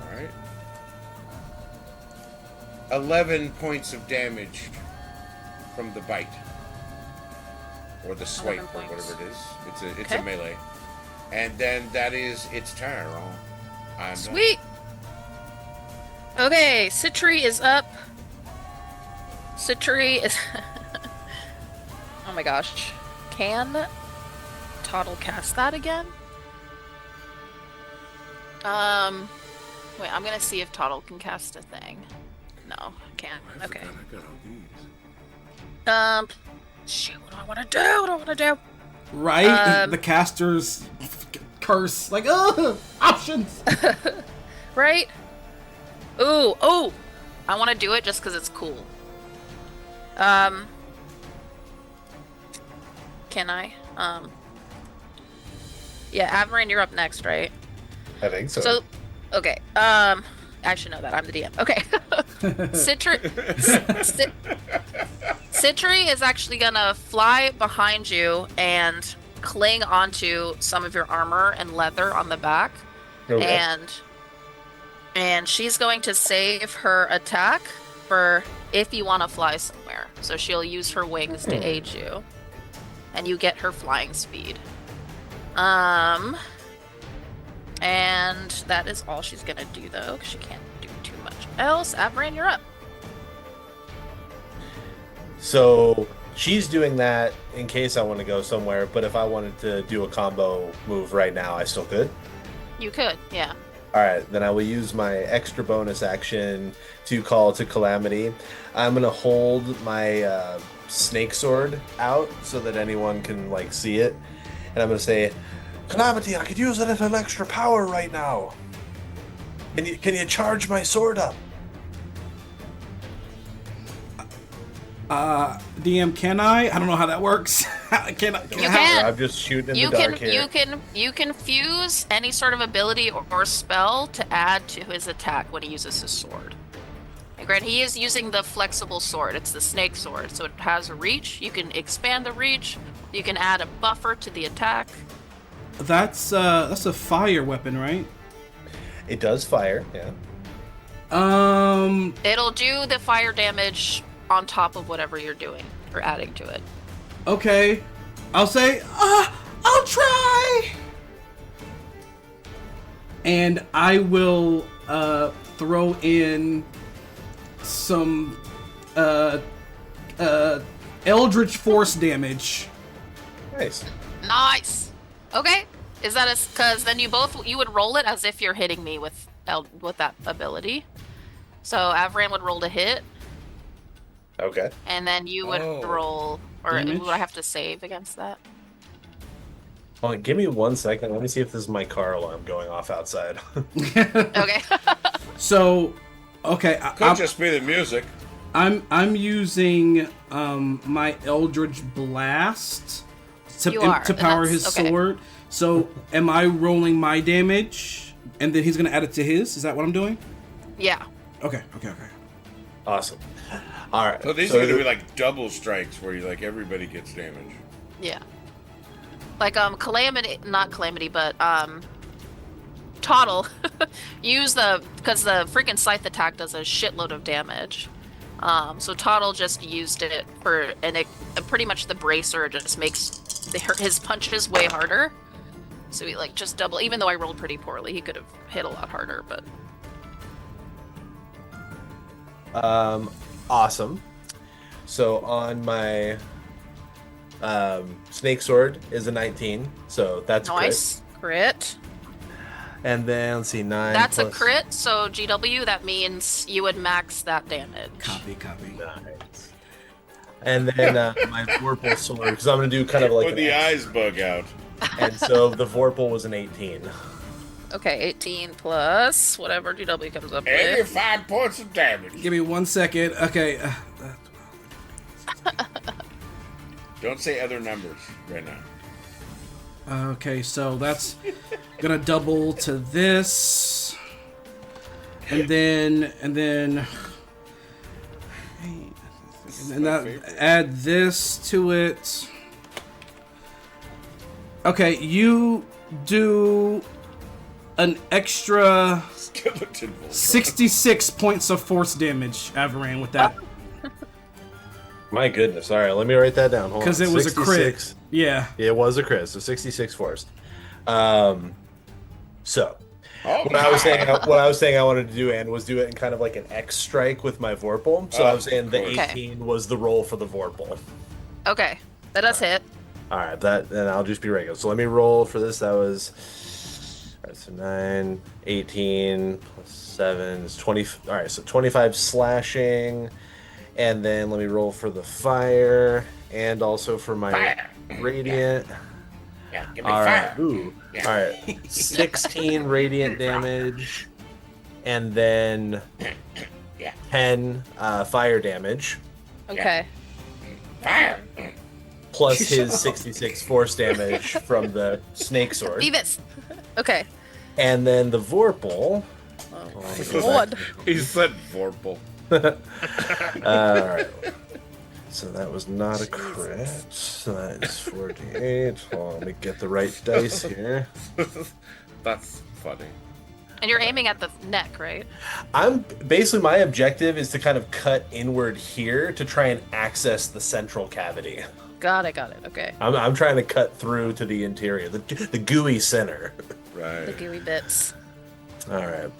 All right. 11 points of damage from the bite. Or the swipe, or whatever it is. It's a melee. And then that is its turn. I'm Sweet! Okay, Citri is up. Citri is... Oh my gosh. Can Toddle cast that again? Wait, I'm gonna see if Toddle can cast a thing. No, can't. Okay. Shoot, what do I want to do? What do I want to do? Right? The caster's curse. Like, options! Right? Ooh, oh! I want to do it just because it's cool. Can I? Yeah, Avaran, you're up next, right? I think so. So, okay. I should know that. I'm the DM. Okay. Citri is actually gonna fly behind you and cling onto some of your armor and leather on the back. Okay. And she's going to save her attack for if you want to fly somewhere. So she'll use her wings to aid you. And you get her flying speed. And that is all she's gonna do though, because she can't do too much else. Avaran, you're up. So she's doing that in case I want to go somewhere, but if I wanted to do a combo move right now, I still could? You could, yeah. Alright, then I will use my extra bonus action to call to Calamity. I'm going to hold my snake sword out so that anyone can like see it. And I'm going to say, Calamity, I could use a little extra power right now. Can you charge my sword up? DM, can I? I don't know how that works. You can. I'm just shooting in the dark here. You can fuse any sort of ability or spell to add to his attack when he uses his sword. And granted, he is using the flexible sword. It's the snake sword, so it has a reach. You can expand the reach. You can add a buffer to the attack. That's a fire weapon, right? It does fire, yeah. It'll do the fire damage on top of whatever you're doing or adding to it. Okay. I'll say, I'll try! And I will throw in some Eldritch Force damage. Nice. Nice. Okay. Is that because then you would roll it as if you're hitting me with that ability. So Avaran would roll to hit. Okay. And then you would roll, or damage? would I have to save against that? Hold on, give me 1 second. Let me see if this is my car alarm going off outside. Okay. So, okay, Could just be the music. I'm using my Eldritch Blast to power his sword. So, am I rolling my damage, and then he's gonna add it to his? Is that what I'm doing? Yeah. Okay. Awesome. All right. So these are gonna be like double strikes where you like everybody gets damage. Yeah. Like not Calamity, but Toddle use because the freaking scythe attack does a shitload of damage. So Toddle just used it pretty much the bracer just makes his punches way harder. So he like just double, even though I rolled pretty poorly, he could have hit a lot harder, but. Awesome. So on my snake sword is a 19, so that's nice. Crit. And then let's see, 9. That's plus... a crit, so GW, that means you would max that damage. Copy. Nice. And then my Vorpal sword, because I'm gonna do kind of like when the eyes bug out. And so the Vorpal was an 18. Okay, 18 plus whatever GW comes up with. 85 points of damage. Give me 1 second. Okay. Don't say other numbers right now. Okay, so that's gonna double to this, and then that add this to it, Okay, you do an extra Skeleton Voltron. 66 points of force damage, Avaran, with that. My goodness. All right, let me write that down. Hold on. Because it was a crit. 66. Yeah. It was a crit, so 66 force. So Oh, what I was saying I wanted to do, and was do it in kind of like an X strike with my Vorpal. So I was saying the Okay. 18 was the roll for the Vorpal. Okay, that does hit. All right, then I'll just be regular. So let me roll for this. That was all right. So 9, 18 plus 7 is 20. All right, so 25 slashing, and then let me roll for the fire, and also for my radiant. Yeah, give me All fire. right. Ooh. Yeah. All right. 16 radiant damage, and then Yeah. 10 fire damage, Okay. Fire. plus his 66 force damage from the snake sword. Beavis. Okay. And then the Vorpal. Lord. He said Vorpal. All right. So that was not a crit. So that is 48. Hold on, let me get the right dice here. That's funny. And you're aiming at the neck, right? I'm basically, my objective is to kind of cut inward here to try and access the central cavity. Got it. Okay. I'm trying to cut through to the interior, the gooey center. Right. The gooey bits. All right.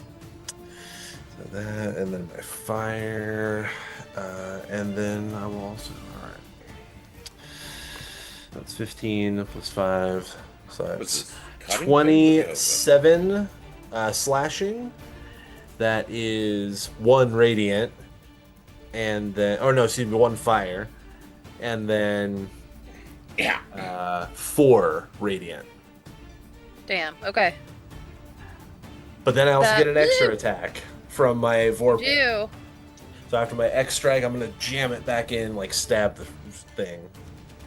So that, and then my fire, and then I will also. All right. That's 15 plus 5, so What's that's this cutting 27 slashing. That is 1 radiant, and then, oh no, excuse me, 1 fire, and then Yeah. 4 radiant. Damn. Okay. But then I also That- get an extra attack from my Vorpal. You. So after my X strike, I'm gonna jam it back in, like stab the thing.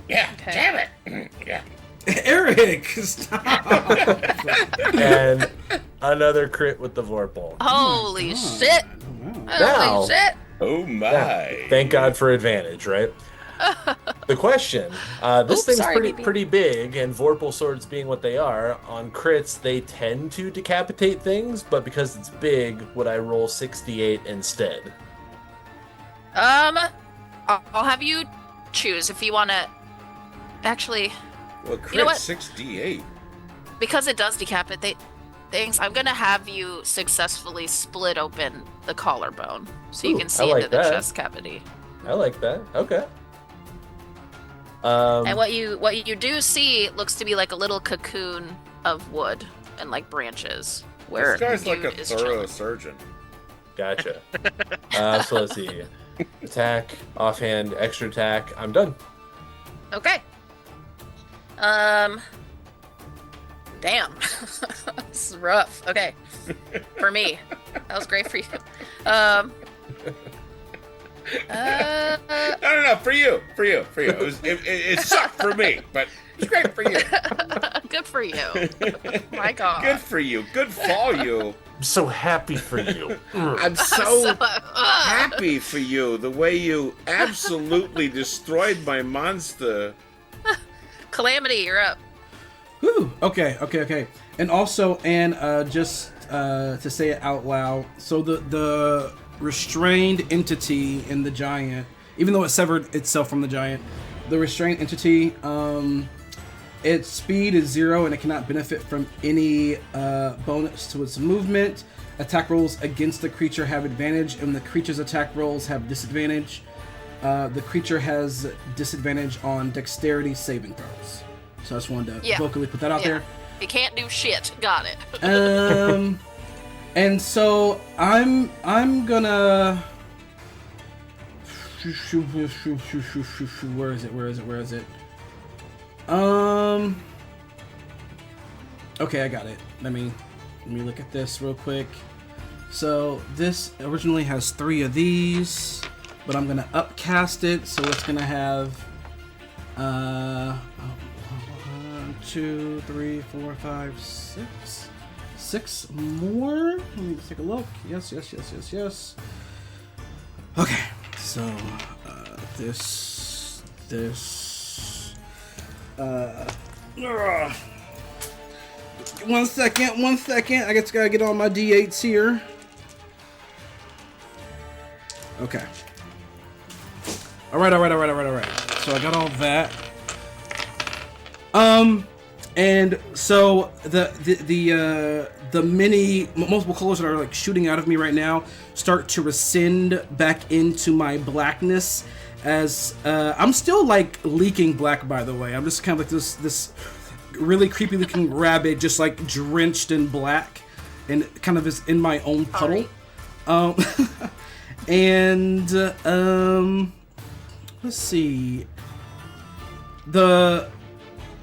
Yeah. Okay. Damn it. Yeah. Eric, stop. And another crit with the Vorpal. Holy shit. Now- Holy shit. Oh my. Yeah, thank God for advantage, right? The question: this Oops, thing's sorry, baby. pretty big, and Vorpal swords being what they are, on crits they tend to decapitate things. But because it's big, would I roll 68 instead? I'll have you choose if you want to. Actually, Well, crit You know what? 68. because it does decapitate things, I'm gonna have you successfully split open the collarbone so you Ooh, can I see like into the that. chest cavity. I like that. Okay. And what you do see looks to be like a little cocoon of wood and like branches. Where This guy's the like a dude is thorough chilling. surgeon. Gotcha. So let's see. Attack, offhand, extra attack. I'm done. Okay. Damn. This is rough. Okay. For me. That was great for you. No. For you. It sucked for me, but it's great for you. Good for you. My God. Good for you. Good for you. I'm so happy for you. I'm so happy for you. The way you absolutely destroyed my monster. Calamity, you're up. Whew. Okay. And also, just to say it out loud, so the restrained entity in the giant, even though it severed itself from the giant, the restrained entity, its speed is 0 and it cannot benefit from any bonus to its movement. Attack rolls against the creature have advantage, and the creature's attack rolls have disadvantage. The creature has disadvantage on dexterity saving throws. So I just wanted to Yeah. vocally put that out there. You can't do shit. Got it. And so I'm gonna. Where is it? Okay, I got it. Let me look at this real quick. So this originally has 3 of these, but I'm gonna upcast it, so it's gonna have 1, 2, 3, 4, 5, 6. 6 more. Let me take a look. Yes. Okay, so Ugh. 1 second, 1 second. I just gotta get all my D8s here. Okay. Alright. So I got all that. And so the many multiple colors that are like shooting out of me right now start to rescind back into my blackness as I'm still like leaking black, by the way. I'm just kind of like this really creepy looking rabbit just like drenched in black and kind of is in my own puddle. And let's see.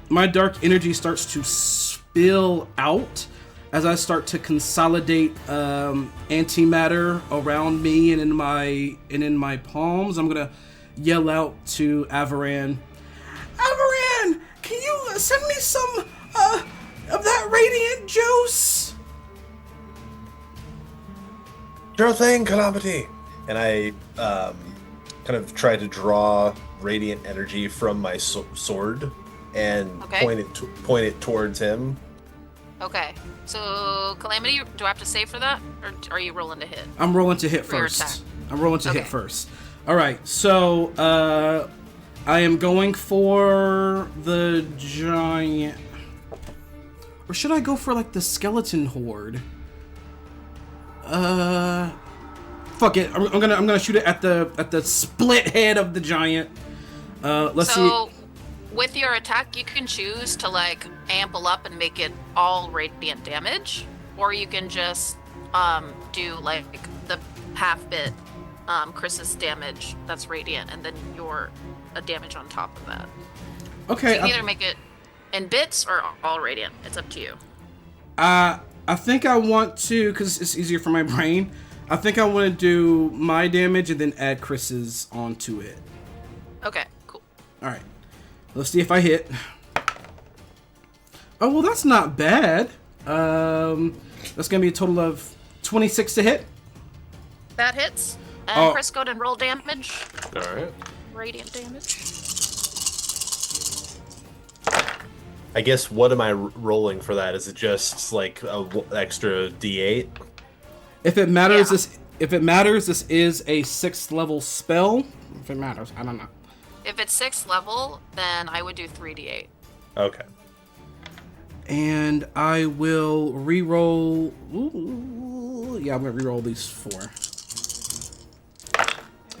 My dark energy starts to spill out as I start to consolidate antimatter around me and in my palms. I'm gonna yell out to Avaran. Avaran, can you send me some of that radiant juice? Sure thing, Calamity. And I kind of try to draw radiant energy from my sword and point it towards him. Okay. So, Calamity, do I have to save for that, or are you rolling to hit? I'm rolling to hit For your first. attack. I'm rolling to hit first. All right. So I am going for the giant. Or should I go for like the skeleton horde? Fuck it. I'm gonna shoot it at the split head of the giant. Let's see. So, with your attack, you can choose to like ample up and make it all radiant damage, or you can just do like the half bit Chris's damage that's radiant, and then your damage on top of that. Okay. So you can either make it in bits or all radiant. It's up to you. I think I want to, because it's easier for my brain. I think I want to do my damage and then add Chris's onto it. Okay, cool. All right. Let's see if I hit. Oh, well, that's not bad. That's going to be a total of 26 to hit. That hits. And Chris, go ahead and roll damage. All right. Radiant damage. I guess what am I rolling for that? Is it just like a extra D8? If it matters, Yeah. this is a 6th level spell. If it matters, I don't know. If it's 6th level, then I would do 3d8. Okay. And I will re-roll. Ooh, yeah, I'm gonna re-roll these 4.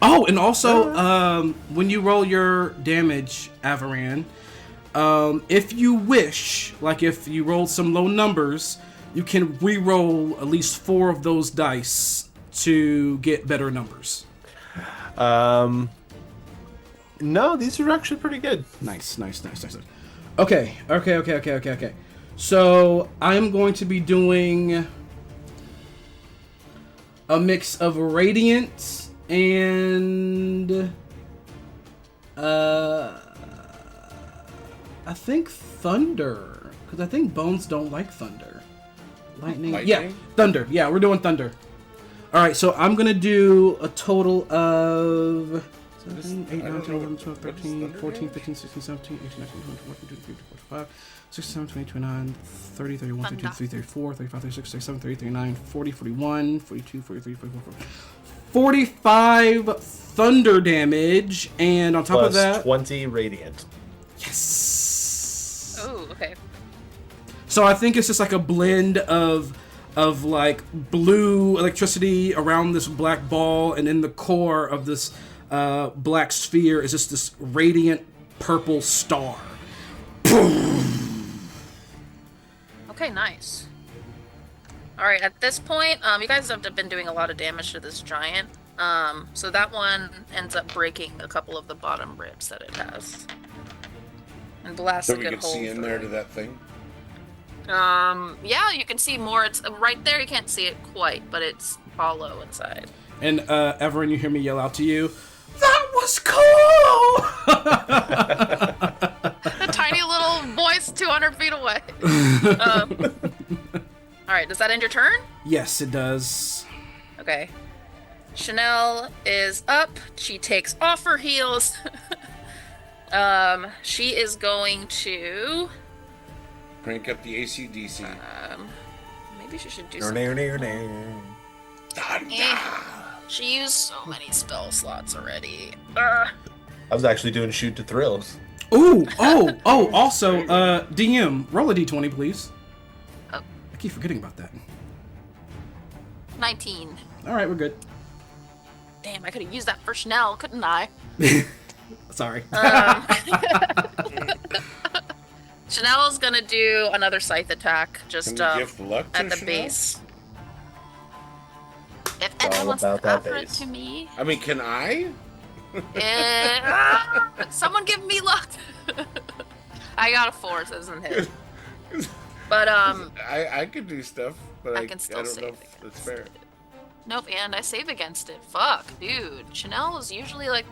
Oh, and also, when you roll your damage, Avaran, if you wish, like if you rolled some low numbers, you can re-roll at least 4 of those dice to get better numbers. No, these are actually pretty good. Nice. Okay. So I'm going to be doing a mix of radiant and I think thunder, because I think bones don't like thunder. Lightning? Yeah, thunder. Yeah, we're doing thunder. All right, so I'm gonna do a total of 7, 8, 9, 10, 11, 12, 13, 14, 15, 16, 17, 18, 19, 20, 21, 22, 23, 24, 25, 27, 28, 29, 30, 31, 32, 33, 34, 35, 36, 37, 38, 39, 40, 41, 42, 43, 44, 45 thunder damage, and on top Plus of that, 20 radiant. yes. Oh, okay. So I think it's just like a blend of like blue electricity around this black ball, and in the core of this black sphere is just this radiant purple star. Okay, nice. All right, at this point, you guys have been doing a lot of damage to this giant. So that one ends up breaking a couple of the bottom ribs that it has, and blasts So a we good can hole see in through there it. to that thing? Yeah, you can see more. It's right there. You can't see it quite, but it's hollow inside. And Everin, you hear me yell out to you, "That was cool!" The tiny little voice 200 feet away. All right, does that end your turn? Yes, it does. Okay. Chanel is up. She takes off her heels. She is going to Crank up the AC/DC. Maybe she should do Near, something. near, near. She used so many spell slots already. I was actually doing shoot to thrills. Ooh, oh, also, DM, roll a d20, please. Oh. I keep forgetting about that. 19. Alright, we're good. Damn, I could have used that for Chanel, couldn't I? Sorry. Chanel's gonna do another scythe attack, just Can we gift luck to at the Chanel? base. If all anyone wants to about that offer it base. to me, I mean, can I? someone give me luck. I got a 4, so it doesn't hit. But I could do stuff, but I can still I don't know save if that's against fair. it. Nope, and I save against it. Fuck, dude. Chanel is usually like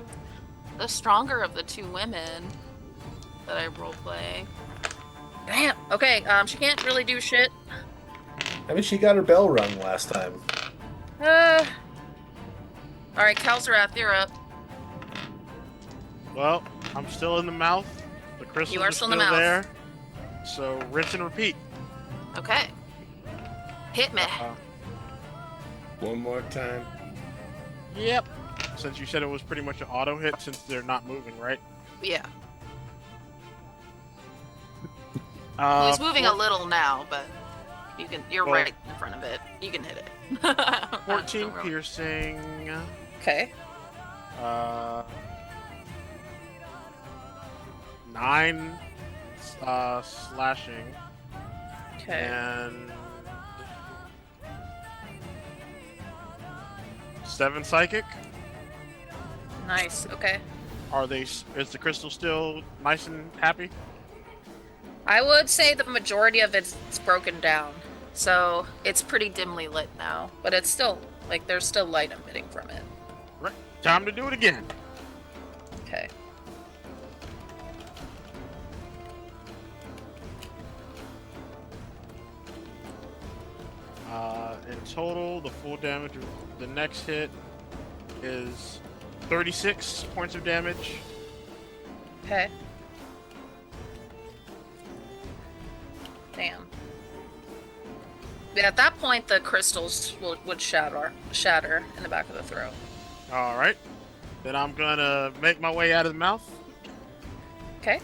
the stronger of the two women that I roleplay. Damn. Okay, she can't really do shit. I mean, she got her bell rung last time. Alright, Kalzarath, you're up. Well, I'm still in the mouth. The crystals You are are still still in the mouth. there. So rinse and repeat. Okay. Hit me. One more time. Yep. Since you said it was pretty much an auto hit, since they're not moving, right? Yeah. Well, he's moving a four- little now, but you're Well- right in front of it. You can hit it. 14 piercing. Okay. 9 slashing. Okay. And 7 psychic. Nice. Okay. Is the crystal still nice and happy? I would say the majority of it's broken down. So it's pretty dimly lit now. But it's still, like, there's still light emitting from it. Right. Time to do it again. Okay. In total, the full damage of the next hit is 36 points of damage. Okay. Damn. Yeah, at that point, the crystals would shatter in the back of the throat. All right. Then I'm gonna make my way out of the mouth. Okay.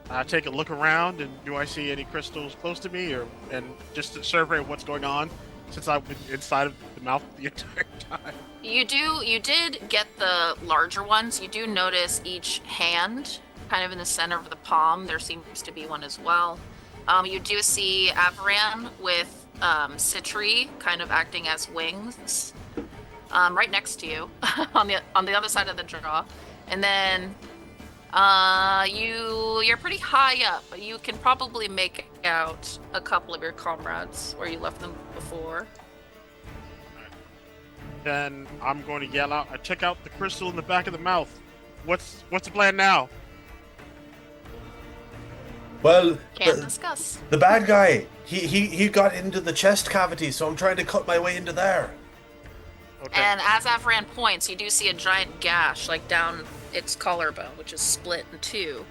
I take a look around, and do I see any crystals close to me, and just to survey what's going on, since I've been inside of the mouth the entire time. You did get the larger ones. You do notice each hand, kind of in the center of the palm. There seems to be one as well. You do see Avaran with Citri kind of acting as wings, right next to you, on the other side of the draw, and then you're pretty high up, but you can probably make out a couple of your comrades where you left them before. Then I'm going to yell out. I check out the crystal in the back of the mouth. What's the plan now? Well, Can't discuss. the bad guy, he got into the chest cavity, so I'm trying to cut my way into there. Okay. And as Avran points, you do see a giant gash, like down its collarbone, which is split in two.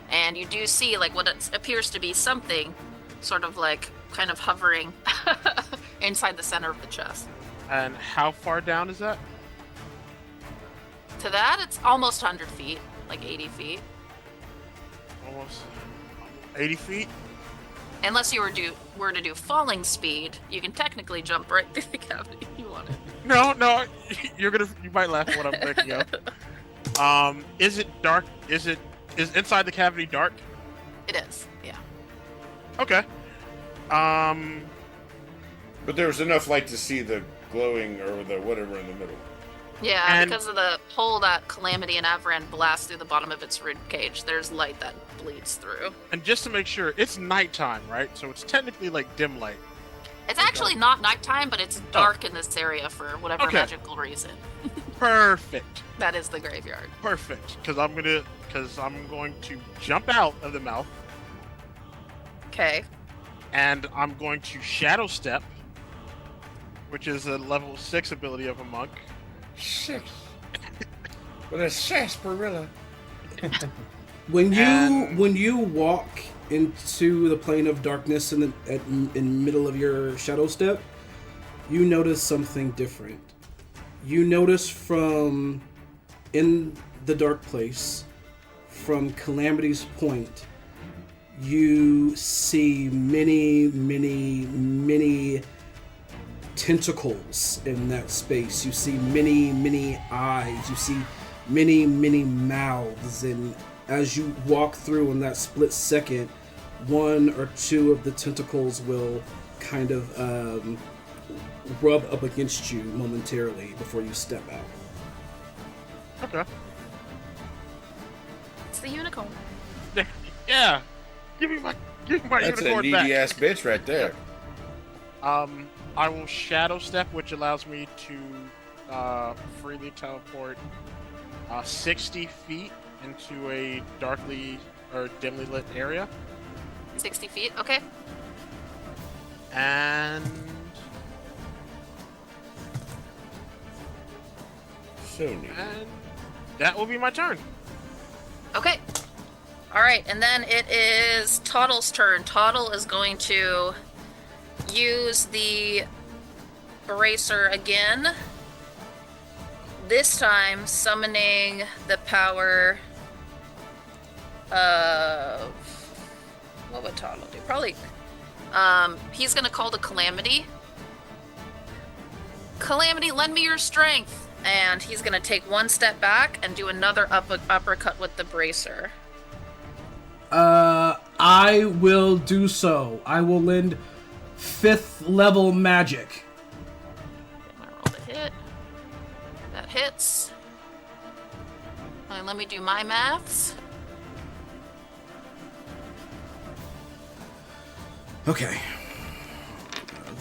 And you do see, like, what appears to be something, sort of like, kind of hovering inside the center of the chest. And how far down is that? To that, it's almost 100 feet, like 80 feet. Almost 80 feet. Unless you were to do falling speed, you can technically jump right through the cavity if you wanted. No, you might laugh at what I'm thinking of. Is it dark? Is inside the cavity dark? It is, yeah. Okay. But there was enough light to see the glowing or the whatever in the middle. Yeah, And- because of the hole that Calamity and Avaran blast through the bottom of its rib cage, there's light that bleeds through. And just to make sure, it's nighttime, right? So it's technically like dim light. It's actually not nighttime, but it's dark in this area for whatever Okay. magical reason. Perfect. That is the graveyard. Perfect. Because I'm going to jump out of the mouth, Okay. and I'm going to shadow step, which is a level 6 ability of a monk. 6. With a sarsaparilla. When And- you walk into the plane of darkness in middle of your shadow step, you notice something different. You notice from in the dark place, from Calamity's point, you see many, many, many tentacles in that space. You see many, many eyes. You see many, many mouths. And as you walk through in that split second, one or two of the tentacles will kind of rub up against you momentarily before you step out. Okay. It's the unicorn. Yeah. Give me my That's a unicorn needy back. ass bitch right there. I will shadow step, which allows me to freely teleport 60 feet into a darkly or dimly lit area. 60 feet, okay. And So neat. that will be my turn. Okay. Alright, and then it is Toddle's turn. Toddle is going to use the eraser again. This time summoning the power of... What would Toddle do? Probably... he's gonna call the Calamity. Calamity, lend me your strength! And he's gonna take one step back and do another uppercut with the bracer. I will do so. I will lend 5th level magic. I'm gonna roll the hit. That hits. And let me do my maths. Okay.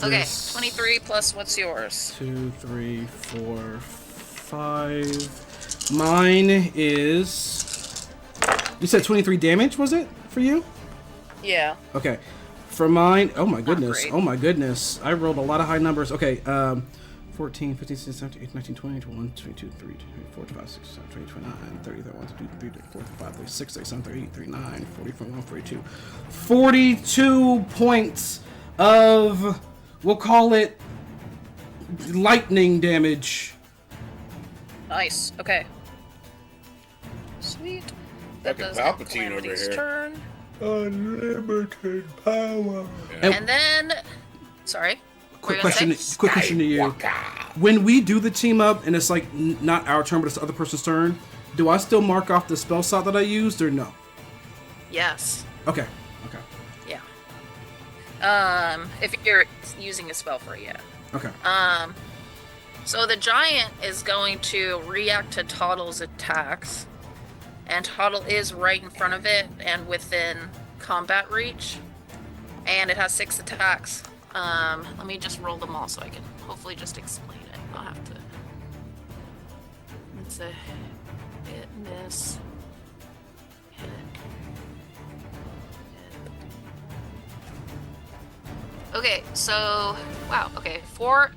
Okay, This- 23 plus what's yours? 2, 3, 4, 5. Mine is... You said 23 damage, was it, for you? Yeah. Okay. For mine... Oh my goodness. great. Oh my goodness. I rolled a lot of high numbers. Okay, 14, 15, 16, 17, 18, 19, 20, 21, 22, 23, 24, 25, 26, 27, 28, 29, 30, 31, 32, 33, 34, 35, 36, 37, 38, 39, 40, 41, 42. 42 points of... We'll call it... lightning damage. Nice. Okay. Sweet. That Fucking does end Palpatine over Calamity's here. turn. Unlimited power. And then... Sorry. Quick What were you question, gonna say? quick question to you. When we do the team up and it's like not our turn but it's the other person's turn, do I still mark off the spell slot that I used or no? Yes. Okay. Okay. Yeah. If you're using a spell for it, yeah. Okay. So the giant is going to react to Toddle's attacks. And Toddle is right in front of it and within combat reach. And it has 6 attacks. Let me just roll them all so I can hopefully just explain it. I'll have to... It's a hit, miss, hit, hit. Okay, so... Wow, okay. 4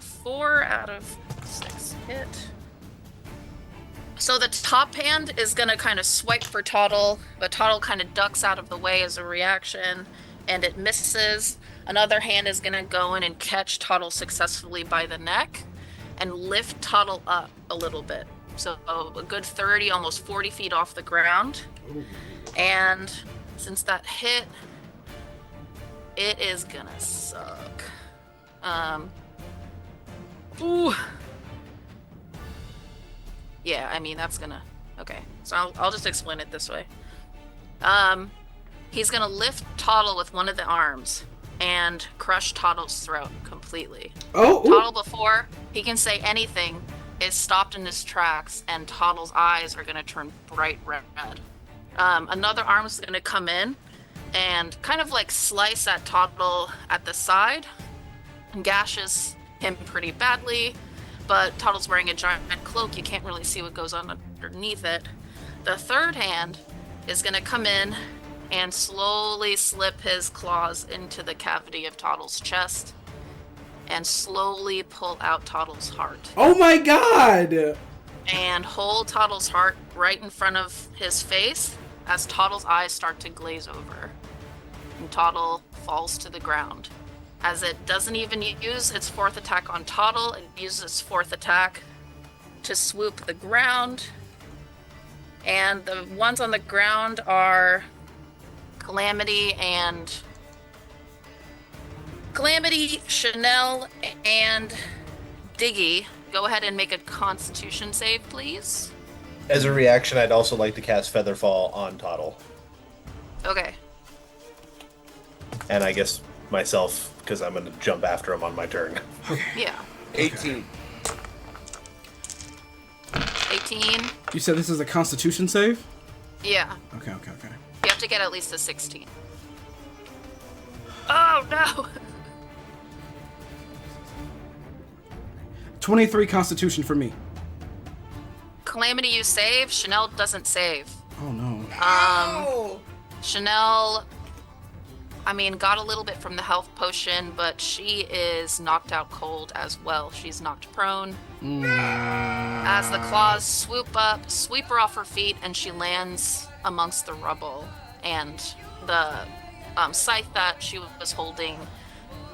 out of 6 hit. So the top hand is gonna kind of swipe for Toddle, but Toddle kind of ducks out of the way as a reaction, and it misses. Another hand is gonna go in and catch Toddle successfully by the neck, and lift Toddle up a little bit. So a good 30, almost 40 feet off the ground. And since that hit, it is gonna suck. Ooh. Yeah, I mean, that's gonna... Okay, so I'll just explain it this way. He's gonna lift Toddle with one of the arms and crush Toddle's throat completely. Oh! Ooh. Toddle, before he can say anything, is stopped in his tracks, and Toddle's eyes are gonna turn bright red. Another arm is gonna come in and kind of like slice at Toddle at the side, and gashes him pretty badly. But Toddle's wearing a giant cloak, you can't really see what goes on underneath it. The third hand is gonna come in and slowly slip his claws into the cavity of Toddle's chest and slowly pull out Toddle's heart. Oh my god! And hold Toddle's heart right in front of his face as Toddle's eyes start to glaze over. and Toddle falls to the ground. As it doesn't even use its 4th attack on Toddle, it uses its 4th attack to swoop the ground. And the ones on the ground are Calamity, Chanel, and Diggy. Go ahead and make a Constitution save, please. As a reaction, I'd also like to cast Featherfall on Toddle. Okay. And I guess myself, because I'm going to jump after him on my turn. Yeah. 18. 18. You said this is a Constitution save? Yeah. Okay. You have to get at least a 16. Oh, no! 23 Constitution for me. Calamity, you save. Chanel doesn't save. Oh, no. Chanel, got a little bit from the health potion, but she is knocked out cold as well. She's knocked prone. As the claws swoop up, sweep her off her feet, and she lands amongst the rubble. And the scythe that she was holding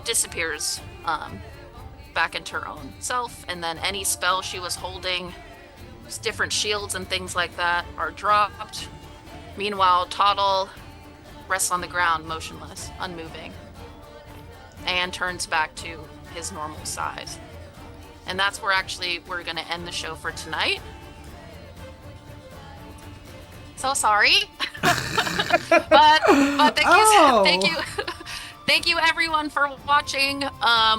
disappears back into her own self. And then any spell she was holding, different shields and things like that, are dropped. Meanwhile, Toddle rests on the ground, motionless, unmoving, and turns back to his normal size. And that's where we're going to end the show for tonight. So sorry. but thank you everyone for watching.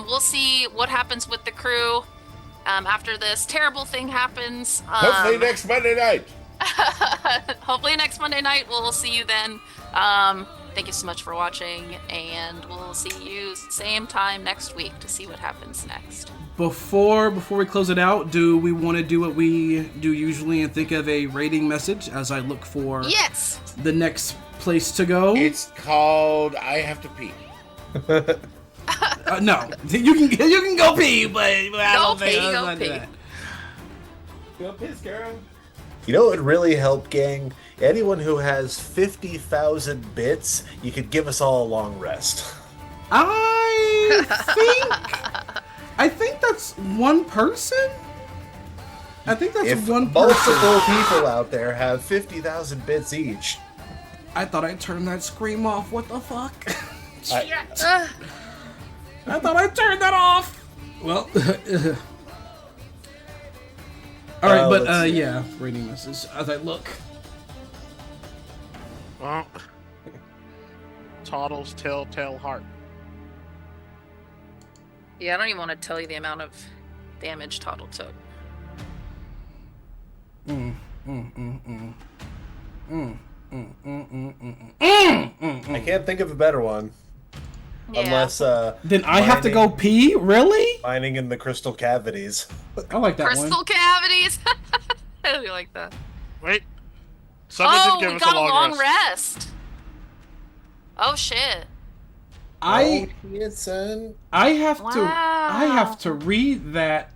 We'll see what happens with the crew after this terrible thing happens. Hopefully next Monday night. Hopefully next Monday night. We'll see you then. Thank you so much for watching, and we'll see you same time next week to see what happens next. Before we close it out, do we want to do what we do usually and think of a rating message as I look for the next place to go? It's called I Have to Pee. No, you can go pee, but I don't think Go let's pee. do that. Go piss, girl. You know what would really help, gang? Anyone who has 50,000 bits, you could give us all a long rest. I think that's one person. I think that's If one multiple person. people out there have 50,000 bits each, I thought I'd turn that scream off. What the fuck? I- I thought I turned that off. Well, all right, but let's see. yeah, rating message as I look. Well, Toddle's telltale heart. Yeah, I don't even want to tell you the amount of damage Toddle took. I can't think of a better one. Yeah. Unless, Then I have to go pee? Really? mining in the crystal cavities. I like that Crystal one. cavities. I really like that. Wait. Someone did give We us got a long rest. Oh shit. I son. have to Wow. I have to read that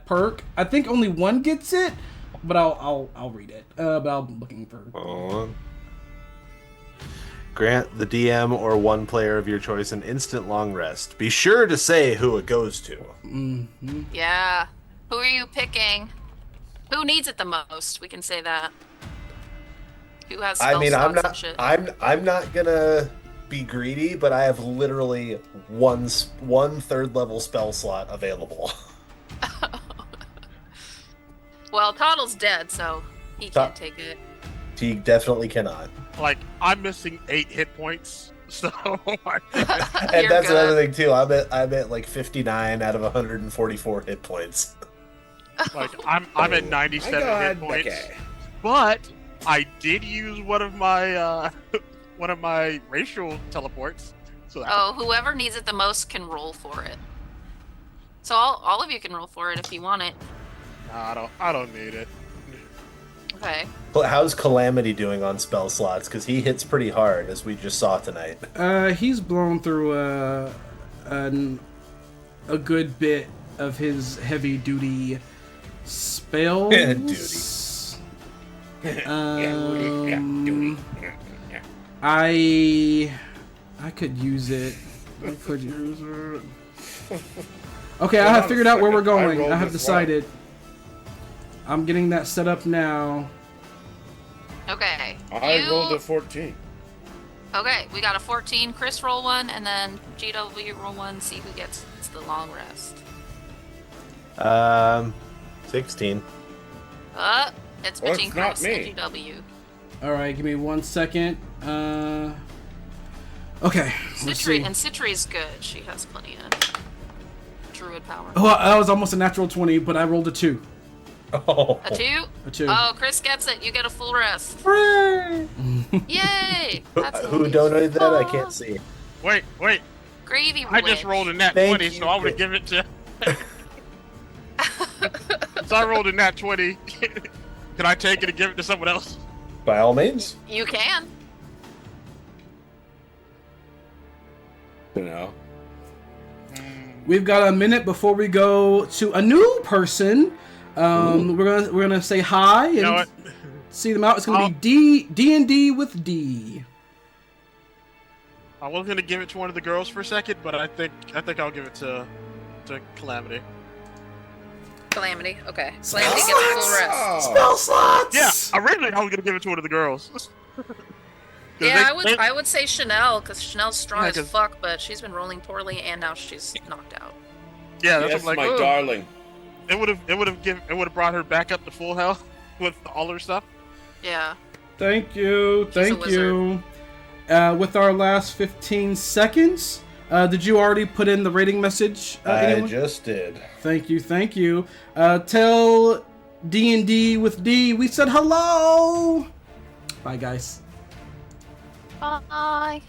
perk. I think only one gets it, but I'll read it. But I'm looking for. Grant the DM or one player of your choice an instant long rest. Be sure to say who it goes to. Yeah. Who are you picking? Who needs it the most? We can say that. Who has spell I'm slots and not. shit? I'm not gonna be greedy, but I have literally one third level spell slot available. Well, Toddle's dead, so he can't take it. He definitely cannot. Like, I'm missing 8 hit points, so And You're that's good. another thing too. I'm at like 59 out of 144 hit points. like I'm at 97 hit points. Okay. But I did use one of my racial teleports. So that, Oh, whoever needs it the most can roll for it. So all of you can roll for it if you want it. I don't need it. Okay. But how's Calamity doing on spell slots? Because he hits pretty hard, as we just saw tonight. He's blown through a good bit of his heavy duty spells. Duty. Duty. I I could use it. I could use it. Okay, I have figured out where we're going. I have decided. I'm getting that set up now. Okay. I rolled a 14. Okay, we got a 14. Chris roll one, and then GW roll one. See who gets the long rest. 16. It's between it's not Chris me. and GW. All right, give me 1 second. Okay. Let's see. And Citri's good. She has plenty of druid power. Oh, that was almost a natural 20, but I rolled a 2. Oh. A 2? A 2. Oh, Chris gets it. You get a full rest. Hooray! Yay! That's Who donated that? I can't see. Wait. Gravy I just rolled a nat Thank 20, you. so I would give it to. So I rolled a nat 20. Can I take it and give it to someone else? By all means. You can. You know. We've got a minute before we go to a new person. We're gonna say hi and You know what? see them out. It's gonna be D&D with D. I was gonna give it to one of the girls for a second, but I think I'll give it to Calamity. Calamity. Okay. Calamity gets a full rest. Oh. Spell slots. Yeah, originally I was gonna give it to one of the girls. 'Cause Yeah, they- I would say Chanel, because Chanel's strong Yeah, as 'cause- fuck, but she's been rolling poorly, and now she's knocked out. Yeah, that's Yes, what I'm like. my "Ooh." darling. It would have brought her back up to full health with all her stuff. Yeah. Thank you. a Thank you. With our last 15 seconds, did you already put in the rating message? I Anyone? just did. Thank you. Thank you. Tell D&D with D we said hello. Bye, guys. Bye.